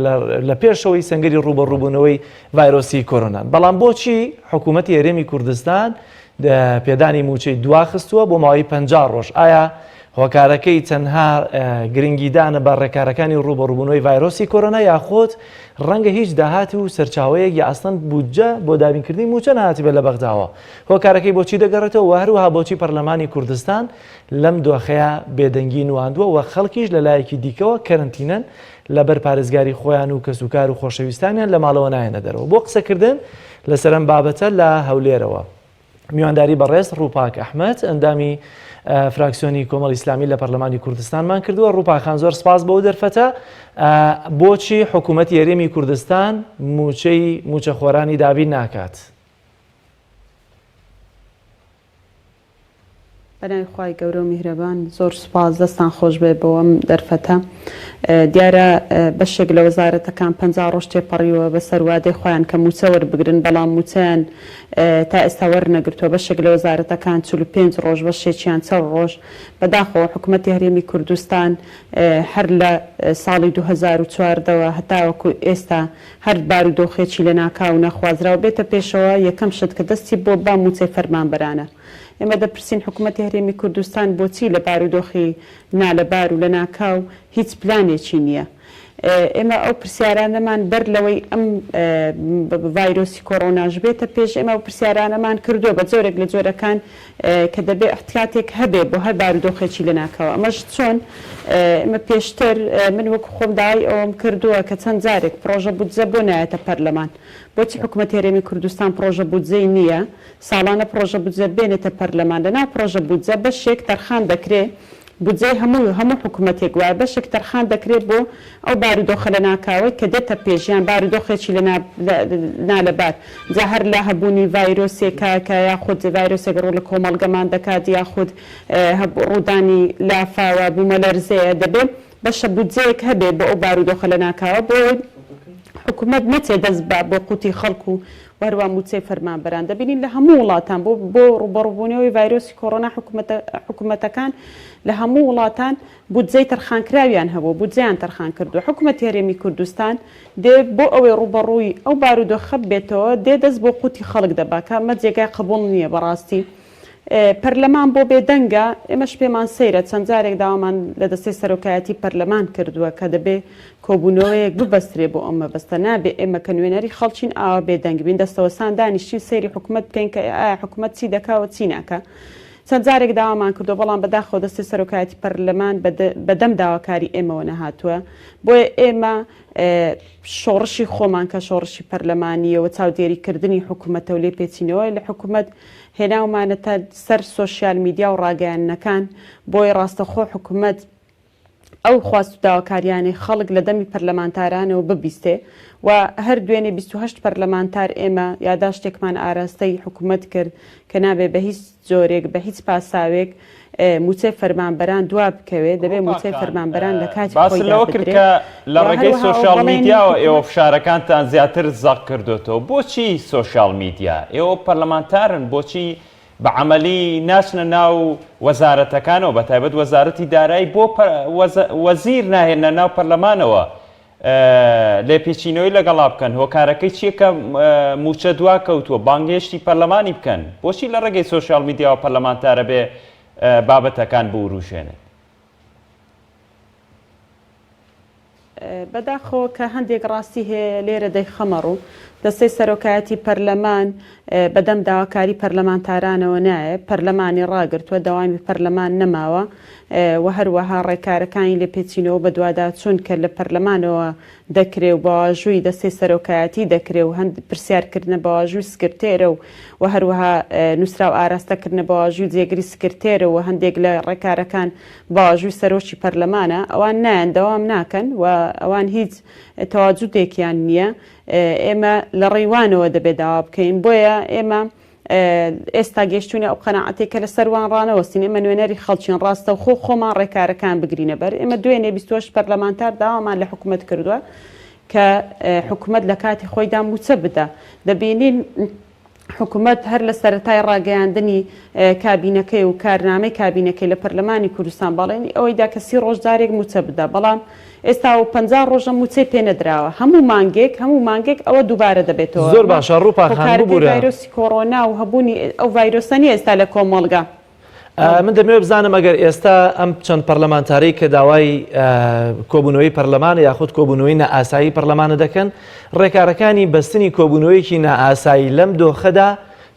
لە پێشەوەی سەنگەری ڕوبەڕووبوونەوەی ڤایرۆسی کۆرۆنان. بەڵام بۆچی حکوومەتی هەرێمی کوردستان پێدانی موچەی دواخستووە بۆ ماوەی 50 ڕۆژ؟ ئایا هۆکارەکەی تەنها گرنگیدانە بە ڕێکارەکانی ڕوبەڕووبوونەوەی ڤایرۆسی کۆرۆنا یاخۆت ڕەنگە هیچ داهاتی و سەرچاوەیەک یا ئەسڵەن بودجە بۆ دابینکردنی موچە نهاتی بێت لە بەغداوە؟ هۆکارەکەی بۆچی دەگەڕێتەوە و هەروەها بۆچی پەرلەمانی کوردستان لەم دۆخەیە بێدەنگی نواندووە و خەڵکیش لە لایەکی دیکەوە کەرنتینەن لەبەر پارێزگاری خۆیان و کەسوکار و خۆشەویستانیان لە ماڵەوە نایەنە دەرەوە. بۆ قسەکردن لەسەر ئەم بابەتە لە هەولێرەوە میوانداری بەڕێز ڕووپاک ئەحمەد ئەندامی فراکسیۆنی کۆمەڵی ئیسلامی لە پەرلەمانی کوردستانمان کردووە. ڕووپاکان زۆر سپاس بەو دەرفەتە. بۆچی حکوومەتی هەرێمی کوردستان موچەخۆرانی دابین ناکات؟ بەناوی خوای گەورە و میهرەبان زۆر سوپاس دەستان خۆش بێ بۆم دەرفەتە. دیارە بەشێک لە وەزارەتەکان 50 ڕۆژ تێپەڕیوە بە سەروادەی خۆیان کە موچە وەربگرن بەڵام موچەیان تا ئێستا وەرنەگرتووە. بەشێک لە وەزارەتەکان 45 ڕۆژ بەشێکیان 40 ڕۆژ. بەداخەوە حکوومەتی هەرێمی کوردستان هەر لە ساڵی 2014ەوە هەتاوەکو ئێستا هەر بارودۆخێکی لە ناکاو نەخوازراوە بێتە پێشەوە یەکەم شت کە دەستی بۆ با موچەی فەرمانبەرانە. ئێمە دەپرسین حکوومەتی هەرێمی کوردستان بۆچی لە بارودۆخی نالەبار و لە ناکاو هیچ پلانێکی نییە. ئێمە ئەو پرسیارانەمان بەر لەوەی ئەم ڤایرۆسی کۆڕۆناژ بێتە پێش ئێمە ئەو پرسیارانەمان کردووە بە جۆرێک لە جۆرەکان کە دەبێت احتیاطێک هەبێ بۆ هەر بارودۆخێکی لە ناکاوە. ئەمەش چۆن ئێمە پێشتر من وەکو خۆم داوای ئەوم کردووە کە چەند جارێک پرۆژە بودجە بۆ نایەتە پەرلەمان. بۆچی حکوومەتی هەرێمی کوردستان پرۆژە بودجەی نییە؟ ساڵانە پرۆژە بودجە بێنێتە پەرلەمان. لەناو پرۆژە بودجە بەشێک تەرخان دەکرێت بودجەی هەموو حکوومەتێک وایە بەشێک تەرخان دەکرێت بۆ ئەو بارودۆخە لە ناکاوی کە دێتە پێشیان بارودۆخێکی نالەبار جا هەر لە هەبوونی ڤایرۆسێکە کە یاخود ڤایرۆسێک ڕوو لە کۆمەڵگەمان دەکات یاخود ڕوودانی لافاوە بوومەلەرزەیە دەبێت بەشە بودجەیەک هەبێت بۆ ئەو بارودۆخە لە ناکاوە بۆ حکوومەت نەچێ دەست بۆ قوتی خەڵکو و وەروە موچەی فەرمانبەران. دەبینین لە هەموو وڵاتان بۆ ڕوبەڕووبوونەوەی ڤایرۆسی کۆڕۆنا حکوومەتەکان لە هەموو وڵاتان بودجەی تەرخانکراویان هەبوو بودجەیان تەرخان کردو. حکوومەتی هەرێمی کوردستان دێ بۆ ئەوەی ڕوبەڕووی ئەو بارودۆخە بێتەوە دێ دەست بۆ قوتی خەڵک دەبا کە ئەمە جێگای قبوڵ نییە بەڕاستی. پەرلەمان بۆ بێدەنگە ئێمەش پێمان سەیرە چەند جارێک داوامان لە دەستەی سەرۆکایەتی پەرلەمان کردووە کە دەبێ کۆبوونەوەیەک ببەسترێ بۆ ئەمە بەستە نابێ ئێمە کە نوێنەری خەڵچین ئاوا بێدەنگ بین دەستەوەسان دانیشتین سەیری حکوومەت بکەین کە ئایا حکوومەت چی دەکاوە چی ناکە. چەند جارێک داوامان کردو بەڵام بەداخەوە دەستی سەرۆکایەتی پەرلەمان بەدەم داواکاری ئێمەوە نەهاتووە. بۆیە ئێمە شۆڕشی خۆمان کە شۆڕشی پەرلەمانیەوە چاودێریکردنی حکوومەتە و لێ پێچینەوە لە حکوومەت هێناومانەتە سەر سۆشیال میدیا و ڕاگەیاندنەکان بۆی ڕاستەخۆ حکوومەت ئەو خواست و داواکاریانی خەڵک لە دەمی پەرلەمانتارانەوە ببیستێ و هەر دوێنێ 28 پەرلەمانتار ئێمە یاداشتێکمان ئاراستەی حکوومەت کرد کە نابێ بە هیچ جۆرێک بە هیچ پاساوێک موچەی فەرمانبەران دوا بکەوێت دەبێت موچەی فەرمانبەران لە کاتی باسلەوە کرد کە لە ڕێگەی سۆشیال میدیاوە ئێوە فشارەکانتان زیاتر زەق کردوێتەوە. بۆچی سۆشیال میدیا؟ ئێوە پەرلەمانتارن بۆچی بە عملی ناچنە ناو وەزارەتەکانەوە بە تایبەت وەزارەتی دارایی بۆ وەزیر ناهێنە ناو پەرلەمانەوە لێپێچینەوەی لەگەڵا بکەن؟ هۆکارەکەی چیە کە موچە دوا کەوتووە بانگێشتی پەرلەمانی بکەن؟ بۆچی لە ڕێگەی سۆشیال میدیا و پەرلەمانتارە بێ بابەتەکان بوروژێنێت. بەداخۆ کە هەندێک ڕاستی هەیە لێرە دەیخەمەڕ و دەستەی سەرۆکایەتی پەرلەمان بەدەم داواکاری پەرلەمانتارانەوە نایە پەرلەمانی ڕاگرتووە داوامی پەرلەمان نەماوە و هەروەها ڕێکارەکانی لێ پێچینەوە بە دووادا چوون کە لە پەرلەمانەوە دەکرێ و باواژووی دەستەی سەرۆکایەتی دەکرێ و هەند پرسیارکردنە باواژووی سکرتێرە و هەروەها نووسرا و ئاراستەکردنە باواژووی جێگری سکرتێرە و هەندێک لە ڕێکارەکان باواژووی سەرۆکی پەرلەمانە ئەوان نایەن دەوام ناکەن و ئەوان هیچ تەواجودێکیان نییە ئێمە لە ڕێوانەوە دەبێت داوا بکەین بۆیە ئێمە ئێستا گەشتونی ئەو قەنەعەتێکە لە سەروان ڕانەوەستین ئێمە نوێنەری خەڵکین ڕاستە و خۆمان ڕێکارەکان بگرینە بەر ئێمە دوێنێ 28 پەرلەمانتار داوامان لە حکوومەت کردووە کە حکوومەت لە کاتی خۆیدا موچە بدە دەبینین حکوومەت هەر لە سەرەتای ڕاگەیاندنی کابینەکەی و کارنامەی کابینەکەی لە پەرلەمانی کوردستان بەڵێنی ئەوەیدا کە 30 ڕۆژدارێک موچە بدە بەڵام ئێستا و 50 ڕۆژە موچەی پێ نەدراوە هەموو مانگێک ئەوە دووبارە دەبێتەوە زۆر باشە ڕووپاخان ببوورە ڤایرۆسی کۆڕۆنا و هەبوونی ئەو ڤایرۆسەنی ئێستا لە کۆمەڵگا من دەمەوێت بزانم ئەگەر ئێستا ئەم چەند پەرلەمانتاری کە داوای کۆبوونەوەی پەرلەمانە یاخود کۆبوونەوەی نەئاسایی پەرلەمانە دەکەن ڕێکارەکانی بەستنی کۆبوونەوەیەکی نەئاسایی لەم دۆخەدا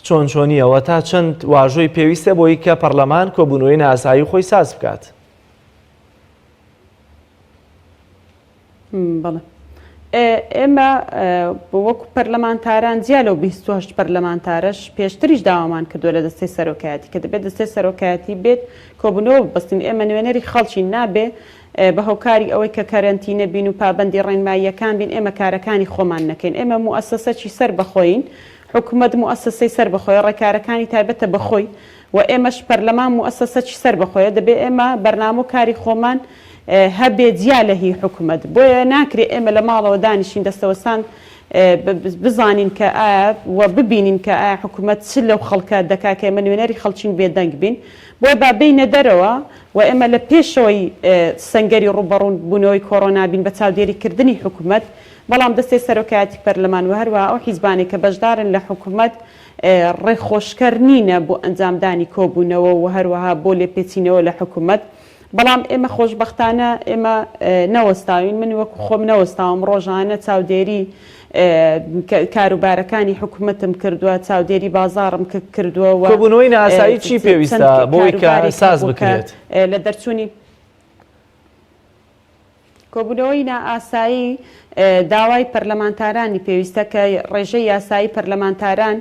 چۆنچۆنیەوە تا چەند واژۆی پێویستە بۆی کە پەرلەمان کۆبوونەوەی نەئاسایی خۆی ساز بکات. بەڵێ ئێمە وەکو پەرلەمانتاران جیا لەو 28 پەرلەمانتارش پێشتریش داوامان کردووە لە دەستەی سەرۆکایەتی کە دەبێت دەستەی سەرۆکایەتی بێت کۆبوونەوە ببەستین ئێمە نوێنەری خەڵکی نابێ بە هۆکاری ئەوەی کە کەرەنتینە بین و پابەندی ڕێنماییەکان بین ئێمە کارەکانی خۆمان نەکەین ئێمە موسسەی سەر بەخۆین حکوومەت موسسەی سەر بەخۆی ڕێکارەکانی تایبەتە بەخۆی و ئێمەش پەرلەمان موسسەی سەر بەخۆیە دەبێت ئێمە بەرنامە و کاری خۆمان هەبێت جیا لە هی حکوومەت بۆیە ناکرێت ئێمە لە ماڵەوە دانیشین دەستەوەسان بزانین کە ئایا و ببینین کە ئایا حکوومەت چ لەو خەڵکە دەکا کە ئێمە نوێنەری خەڵکین بێدەنگ بین بۆی با بینە دەرەوە و ئێمە لە پێشەوەی سەنگەری ڕوبەڕوون بوونەوەی کۆڕۆنا بین بە چاودێریکردنی حکوومەت بەڵام دەستەی سەرۆکایەتی پەرلەمان و هەروە ئەو حیزبانی کە بەشدارن لە حکوومەت ڕێخۆشکەر نینە بۆ ئەنجامدانی کۆبوونەوە و هەروەها بۆ لێپێچینەوە لە حکوومەت بەڵام ئێمە خۆشببختانە ئێمە نەوەستاوین من وەکو خۆم نەوەستاوم ڕۆژانە چاودێری کاروبارەکانی حکوومەتم کردووە چاودێری بازارم کردووە و کۆبوونەوەی نەئاسایی چی پێویستە بۆی کە ساز بکرێت لە دەرچوونی کۆبوونەوەی نائاسایی داوای پەرلەمانتارانی پێویستە کە ڕێژەی یاسایی پەرلەمانتاران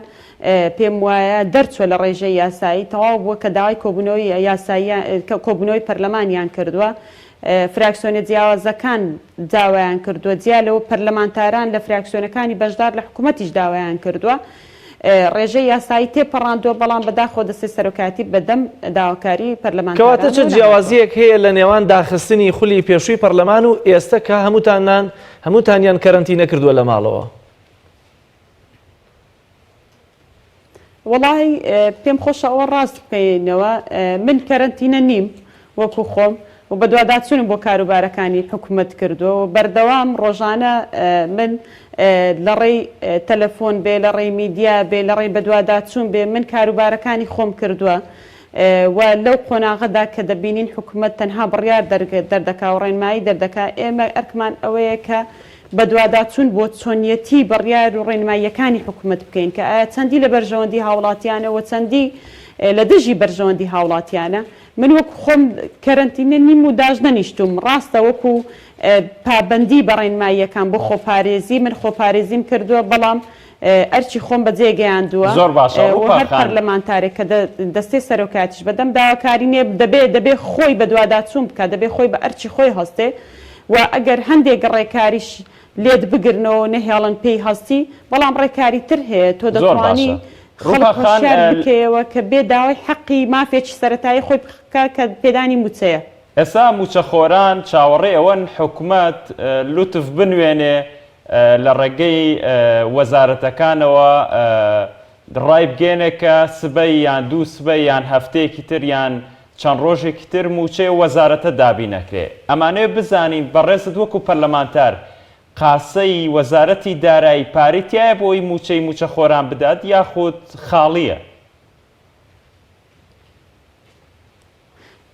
پێم وایە دەرچوە لە ڕێژەی یاسایی تەواو بووە کە داوای کۆبوونەوەی پەرلەمانیان کردووە فراکسیۆنە جیاوازەکان داوایان کردووە جیا لەوە پەرلەمانتاران لە فراکسیۆنەکانی بەشدار لە حکوومەتیش داوایان کردووە ڕێژەی یاسایی تێپەڕاندووە بەڵام بەداخۆ دەستەی سەرۆکایەتی بەدەم داواکاری پەرلەمانتاران کەواتە چ جیاوازیەک هەیە لە نێوان داخستنی خولی پێشووی پەرلەمان و ئێستا کە هەمووتانیان کەرەنتینە کردووە لە ماڵەوە وەڵی پێم خۆشە ئەوە ڕاست بکەینەوە من کەرەنتینە نیم وەکو خۆم و بە دوواداچوونم بۆ کاروبارەکانی حکوومەت کردووە و بەردەوام ڕۆژانە من لە ڕێی تەلەفۆن بێ لە ڕێی میدیا بێ لە ڕێی بەدواداچوون بێ من کاروبارەکانی خۆم کردووە و لەو قۆناغەدا کە دەبینین حکوومەت تەنها بڕیار دەردەکا و ڕێنمایی دەردەکا ئێمە ئەرکمان ئەوەیە کە بە دوواداچوون بۆ چۆنیەتی بڕیار و ڕێنماییەکانی حکوومەت بکەین کە ئایا چەندی لە بەرژەوەندی هاوڵاتیانەوە چەندی لە دژی بەرژەوەندی هاوڵاتیانە من وەکو خۆم کەرەنتینە نیم و داژ نەنیشتوم ڕاستە وەکو پابەندی بە ڕێنماییەکان بۆ خۆپارێزی من خۆپارێزیم کردووە بەڵام ئەرچی خۆم بەجێگەیاندووە زۆر باشە هەر پەرلەمانتارێک کە دەستەی سەرۆکاتیش بەدەم داواکارینێ دەبێ خۆی بە دوواداچوون بکە دەبێ خۆی بە ئەرچی خۆی هەستێ و ئەگەر هەندێک ڕێکاریش لێت بگرنەوە نەهێڵن پێی هەستی بەڵام ڕێکاری تر هەیە تۆ دەتوانی خەڵکشار بکەوە کە بێ داوای حەقی مافێکی سەرەتایی خۆی بکە کە پێدانی موچەیە ئێستا موچەخۆران چاوەڕێ ئەوەن حکوومەت لوتف بنوێنێ لە ڕێگەی وەزارەتەکانەوە ڕای بگێنێ کە سبەی یان دوو سبەی یان هەفتەیەکی تر یان چەند ڕۆژێکی تر موچەی وەزارەتە دابی نەکرێ ئەمانەیە بزانین بەڕێزت وەکو پەرلەمانتار قاسەی وەزارەتی دارایی پارێتیایە بۆی موچەی موچەخۆران بدات یاخود خاڵیە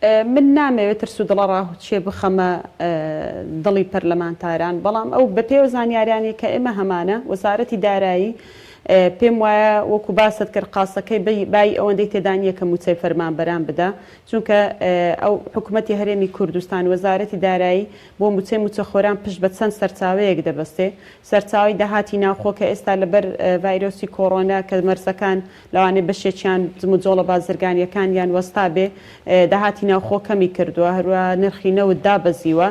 من نامەوێت ترس و دڵە ڕاهوچێ بخەمە دڵی پەرلەمانتاران بەڵام ئەو بە پێ زانیاریانی کە ئێمە هەمانە وەزارەتی دارایی پێم وایە وەکو باست کرد قاسەکەی بای ئەوەندەی تێدانیە کە موچەی فەرمانبەران بدا چونکە ئەو حکوومەتی هەرێمی کوردستان وەزارەتی دارایی بۆ موچەخۆران پشت بە چەند سەرچاوەیەک دەبەستێ سەرچاوی داهاتی ناوخۆ کە ئێستا لەبەر ڤایرۆسی کۆڕۆنا کە مەرزەکان لەوانێ بەشێکیان جموجۆڵە بازرگانیەکانیان وەستا بێ داهاتی ناوخۆ کەمی کردووە هەروە نرخی نەوت دابەزیوە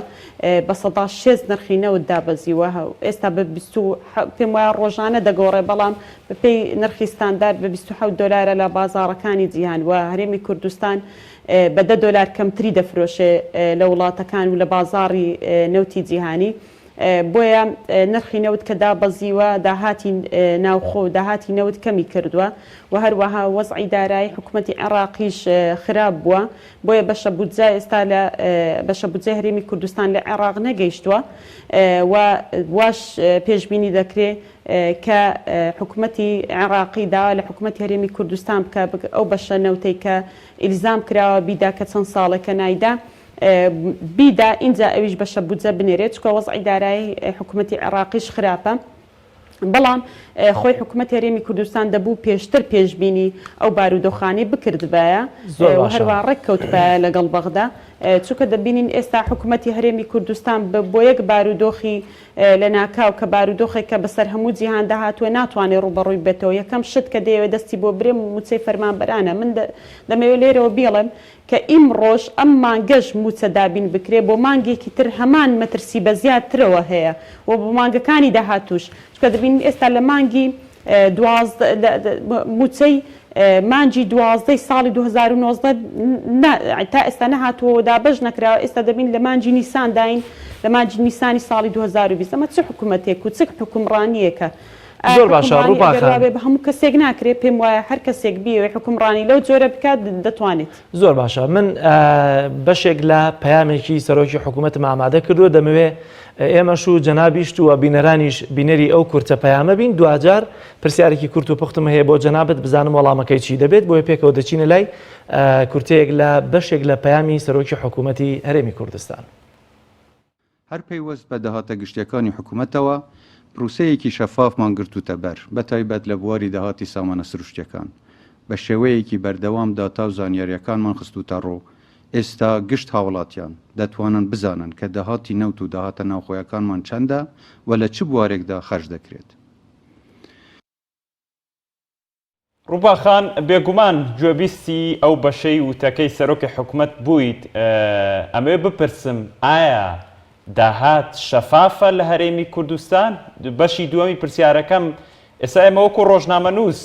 بە 6 نرخی نەوت دابەزیوە ئێستا بە پێم وایە ڕۆژانە دەگۆڕێ بەڵام بەپێی نرخی ستاندارد بە 27 دلارە لە بازاڕەکانی جیهان و هەرێمی کوردستان بە 10 دلار کەمتری دەفرۆشێ لە وڵاتەکان و لە بازاڕی نەوتی جیهانی بۆیە نرخی نەوت کە دابەزیوە داهاتی ناوخۆ و داهاتی نەوت کەمی کردووە و هەروەها وەزعی دارایی حکوومەتی عێراقیش خراپ بووە بۆیە بەشە بودجە ئێستا لە بەشە بودجە هەرێمی کوردستان لە عێراق نەگەیشتووە و واش پێشبینی دەکرێت کە حکوومەتی عێراقی داوا لە حکوومەتی هەرێمی کوردستان بکە ئەو بەشە نەوتەی کە ئیلزام کراوە بیدا کە چەند ساڵێکە نایدا بیدا اینجا ئەویش بەشە بودجە بنێرێت چکە وەزعی دارایی حکوومەتی عێراقیش خراپە بەڵام خۆی حکوومەتی هەرێمی کوردستان دەبوو پێشتر پێشبینی ئەو بارودۆخانەی بکردبایە هەروە ڕێککەوتبایە لەگەڵ بەغدا چونکە دەبینین ئێستا حکوومەتی هەرێمی کوردستان بۆ یەک بارودۆخی لە ناکاو کە بارودۆخێک کە بەسەر هەموو جیهان داهاتوە ناتوانێت ڕوبەڕووی بێتەوە یەکەم شت کە دەیەوێت دەستی بۆ برێ موچەی فەرمانبەرانە من دەمەوێت لێرەوە بیڵێم کە ئیمڕۆژ ئەم مانگەش موچە دابین بکرێ بۆ مانگێکی تر هەمان مەترسی بە زیادترەوە هەیە و بۆ مانگەکانی داهاتوش چکە دەبین ئێستا لە مانگی موچەی مانجی 12 ساڵی 2019 تا ئێستا نەهاتووە دابەش نەکراوە ئێستا دەبین لە مانجی نیسان داین لە مانجی نیسانی ساڵی 2020 ئەمە چ حکوومەتێک و چ حکومڕانیەکە زۆر باشە ڕووباخان بە هەموو کەسێک ناکرێت پێم وایە هەر کەسێک بیەوە حکومڕانی لەو جۆرە بکات دەتوانێت زۆر باشە من بەشێک لە پەیامێکی سەرۆکی حکوومەتم ئامادە کردووە دەمەوێت ئێمەش و جەنابیشت و بینەرانیش بینەری ئەو کورتە پەیامە بین دوجار پرسیارێکی کورت و پختم هەیە بۆ جەنابەت بزانم وەڵامەکەی چی دەبێت بۆیە پێکەوە دەچینە لای کورتەیەک لە بەشێک لە پەیامی سەرۆکی حکوومەتی هەرێمی کوردستان هەر پەیوەست بە داهاتە گشتیەکانی حکوومەتەوە پرۆسەیەکی شەفافمان گرتوتە بەر بە تایبەت لە بواری داهاتی سامانە سروشتیەکان بە شێوەیەکی بەردەوام داتا و زانیاریەکانمان خستوتە ڕۆ ئێستا گشت هاوڵاتیان دەتوانن بزانن کە داهاتی نەوت و داهاتە ناوخۆیەکانمان چەندە و لە چ بوارێکدا خەرج دەکرێت. ڕووباخان بێگومان گوێبیستی ئەو بەشەی وتەکەی سەرۆکی حکوومەت بوویت ئەمێ بپرسم ئایا داهات شەفافە لە هەرێمی کوردستان بەشی دووەمی پرسیارەکەم ئێستا ئێمە وەکو ڕۆژنامەنووس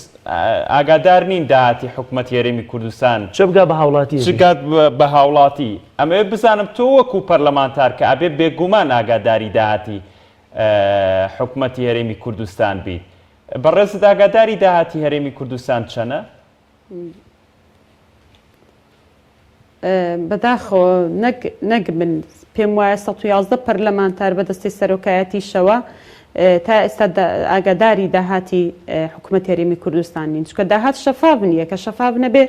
ئاگادار نین داهاتی حکوومەتی هەرێمی کوردستان چ بگا بە هاوڵاتی چگات بە هاوڵاتی ئەمێ بزانم تۆ وەکو پەرلەمانتار کە ئەبێ بێگومان ئاگاداری داهاتی حکوومەتی هەرێمی کوردستان بیت بەڕێزت ئاگاداری داهاتی هەرێمی کوردستان چەنە؟ بەداخەوە نەک من پێم وایە 111 پەرلەمانتار بەدەستی سەرۆکایەتیشەوە تا ئێستا ئاگاداری داهاتی حکوومەتی هەرێمی کوردستان نین چکە داهات شەفاف نییە کە شەفاف نەبێ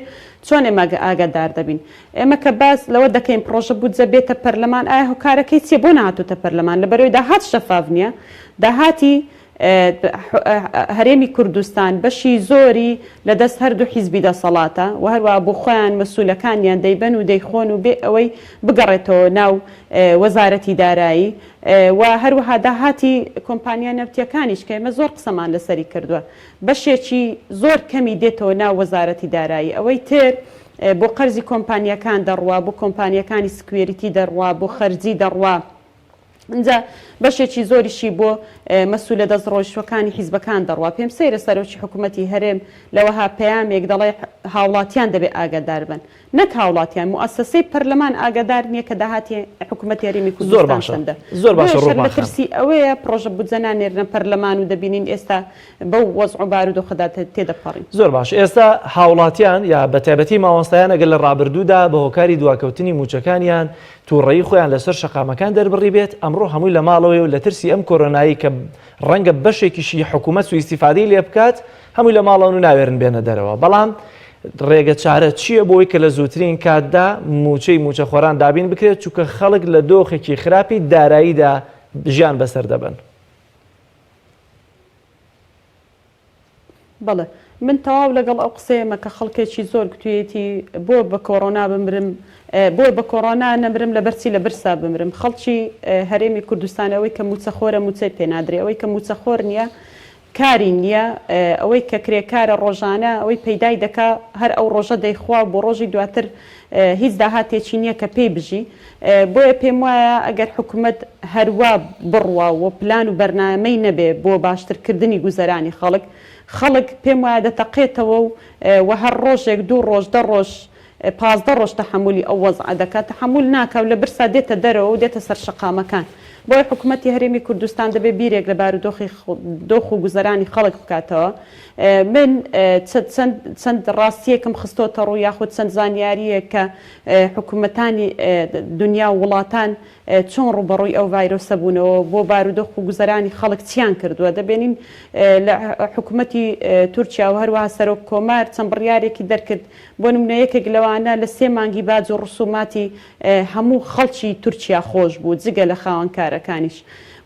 چۆن ئێمە ئاگادار دەبین ئێمە کە باس لەوە دەکەین پرۆژە بودجە بێتە پەرلەمان ئایا هۆکارەکەی چیە بۆ نهاتوتە پەرلەمان لەبەرەوەی داهات شەفاف نییە داهاتی هەرێمی کوردستان بەشی زۆری لەدەست هەردوو حیزبی دەسەڵاتە و هەروە بۆ خۆیان مەسوولەکانیان دەیبەن و دەیخۆن و بێ ئەوەی بگەڕێتەوە ناو وەزارەتی دارایی و هەروەها داهاتی کۆمپانیا نەفتیەکانیش کە ئێمە زۆر قسەمان لەسەری کردووە بەشێکی زۆر کەمی دێتەوە ناو وەزارەتی دارایی ئەوەی تر بۆ قەرزی کۆمپانیەکان دەڕوا بۆ کۆمپانیەکانی سکوێریتی دەڕوا بۆ خەرجی دەڕوا اینجا بەشێکی زۆریشی بۆ مەسوولە دەستڕۆیشتوەکانی حیزبەکان دەڕوا پێم سەیرە سەرۆکی حکوومەتی هەرێم لەوەها پەیامێک دەڵێ هاوڵاتیان دەبێت ئاگادار بن نەک هاوڵاتیان موسسەی پەرلەمان ئاگادار نییە کە داهاتی حکوومەتی هەرێمی کوردستان چەندە زۆر باشە مەترسی ئەوەیە پڕۆژە بودجە نانێرنە پەرلەمان و دەبینین ئێستا بەو وەزع و بارودۆخەدا تێدەپەڕین زۆر باش ئێستا هاوڵاتیان یا بەتایبەتی ماوەستایان ئەگەر لە ڕابردوودا بە هۆکاری دواکەوتنی موچەکانیان تووڕێی خۆیان لەسەر شەقامەکان دەربڕی بێت ئەمڕۆ هەمووی لە ماڵەوەی و لە ترسی ئەم کۆرۆنایی کە ڕەنگە بەشێکیشی حکوومەت سوء ئیستیفادەی لێ بکات هەمووی لە ماڵەوە و ناوێرن بێنە دەرەوە بەڵام ڕێگە چارە چییە بۆی کە لە زووترین کاتدا موچە خۆران دابین بکرێت چونکە خەڵک لە دۆخێکی خراپی داراییدا ژیان بەسەر دەبن. بەڵێ من تەواو لەگەڵ ئەو قسەیەمە کە خەڵکێکی زۆر گوتوێتی بۆ بە کۆڕۆنا بمرم بۆ بە کۆڕۆنا نەمرم لە بەرچی لە برسا بمرم. خەڵکی هەرێمی کوردستانەوەی کە موچەخۆرە موچەی پێنادرێ ئەوەی کە موچەخۆر نییە کاری نییە ئەوەی کە کرێکارە ڕۆژانە ئەوەی پەیدای دەکا هەر ئەو ڕۆژە دەیخوا بۆ ڕۆژی دواتر هیچ داهاتێکی نییە کە پێی بژی. بۆیە پێم وایە ئەگەر حکوومەت هەروە بڕوا و پلان و بەرنامەی نەبێ بۆ باشترکردنی گوزەرانی خەڵک پێم وایە دەتەقێتەوە و هەر ڕۆژێک 2 ڕۆژ 10 ڕۆژ 15 ڕۆژ تەحملی ئەو وەزع دەکات تەحمل ناکەو لە برسا دێتە دەرەوە و دێتە سەر شەقامەکان. بۆی حکوومەتی هەرێمی کوردستان دەبێت بیرێک لە بارودۆخ و گوزەرانی خەڵک بکاتەوە. من چەند ڕاستیەکەم خستۆتە ڕوو یاخود چەند زانیاریە کە حکوومەتانی دنیا و وڵاتان چۆن ڕوبەڕووی ئەو ڤایرۆسە بوونەوە بۆ بارودۆخ و گوزەرانی خەڵک چیان کردووە. دەبێنین لە حکوومەتی تورکیا و هەروەها سەرۆک کۆمار چەند بڕیارێکی دەرکرد بۆ نمونەیەکێک لەوانە لە 3 مانگی باج و ڕسوماتی هەموو خەڵکی تورکیا خۆش بوو جگە لە خاوەنکارەکانیش.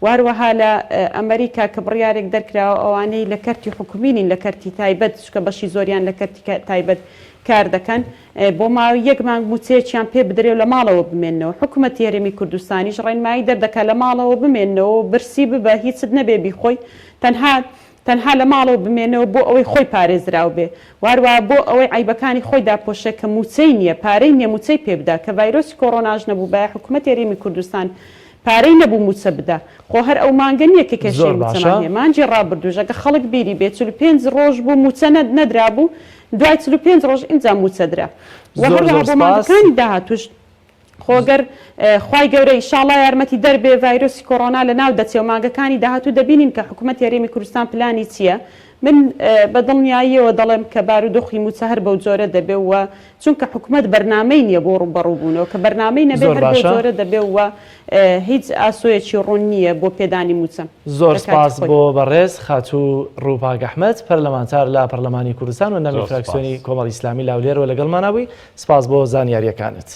وهروەها لە ئەمریکا کە بڕیارێک دەرکراوە ئەوانەی لە کەرتی حکومینین لە کەرتی تایبەت چکە بەشی زۆریان لە کەرتی تایبەت کار دەکەن بۆ ماوەی 1 مانگ موچەیەکیان پێ بدرێ لە ماڵەوە بمێنەوە. حکوومەتی هەرێمی کوردستانیش ڕێنمایی دەردەکا لە ماڵەوە بمێنەوە برسی ببە هیچت نەبێ بیخۆی تەنها لە ماڵەوە بمێنەوە بۆ ئەوەی خۆی پارێزراو بێ وهروە بۆ ئەوەی عیبەکانی خۆی داپۆشە کە موچەی نییە پارەی نییە موچەی پێ بدا کە ڤایرۆسی کۆڕۆناژ نەبوو بە حکوومەتی هەرێمی کوردستان پارەی نەبوو موچە بدا خۆ هەر ئەو مانگە نییە کە کەشی موچەمان مانجی ڕابردوژەکە خەڵک بیری بێت 5 ڕۆژ بوو موچە نەدرابوو دوای 5 ڕۆژ ئینجا موچەدرا وهروەها بۆ مانگەکانی داهاتوش خۆگەر خوای گەورەی ئینشاڵڵا یارمەتی دەربێ ڤایرۆسی کۆڕۆنا لە ناو دەچێ و مانگەکانی داهاتوو دەبینین کە حکوومەتی هەرێمی کوردستان پلانی چییە. من بە دڵنیاییەوە دەڵێم کە بارودۆخی موچە هەر بەو جۆرە دەبێ وە چونکە حکوومەت بەرنامەی نییە بۆ ڕوبەڕووبوونەوە کە بەرنامەی نەبێ هەر بەو جۆرە دەبێ وە هیچ ئاسۆیەکی ڕوون نییە بۆ پێدانی موچە. زۆر سپاس بۆ بەڕێز خاتوو ڕووپاک ئەحمەد پەرلەمانتار لە پەرلەمانی کوردستان و نەمی فراکسیۆنی کۆمەڵی ئیسلامی لاولێرەوە لەگەڵمانەوەی سپاس بۆ زانیاریەکانت.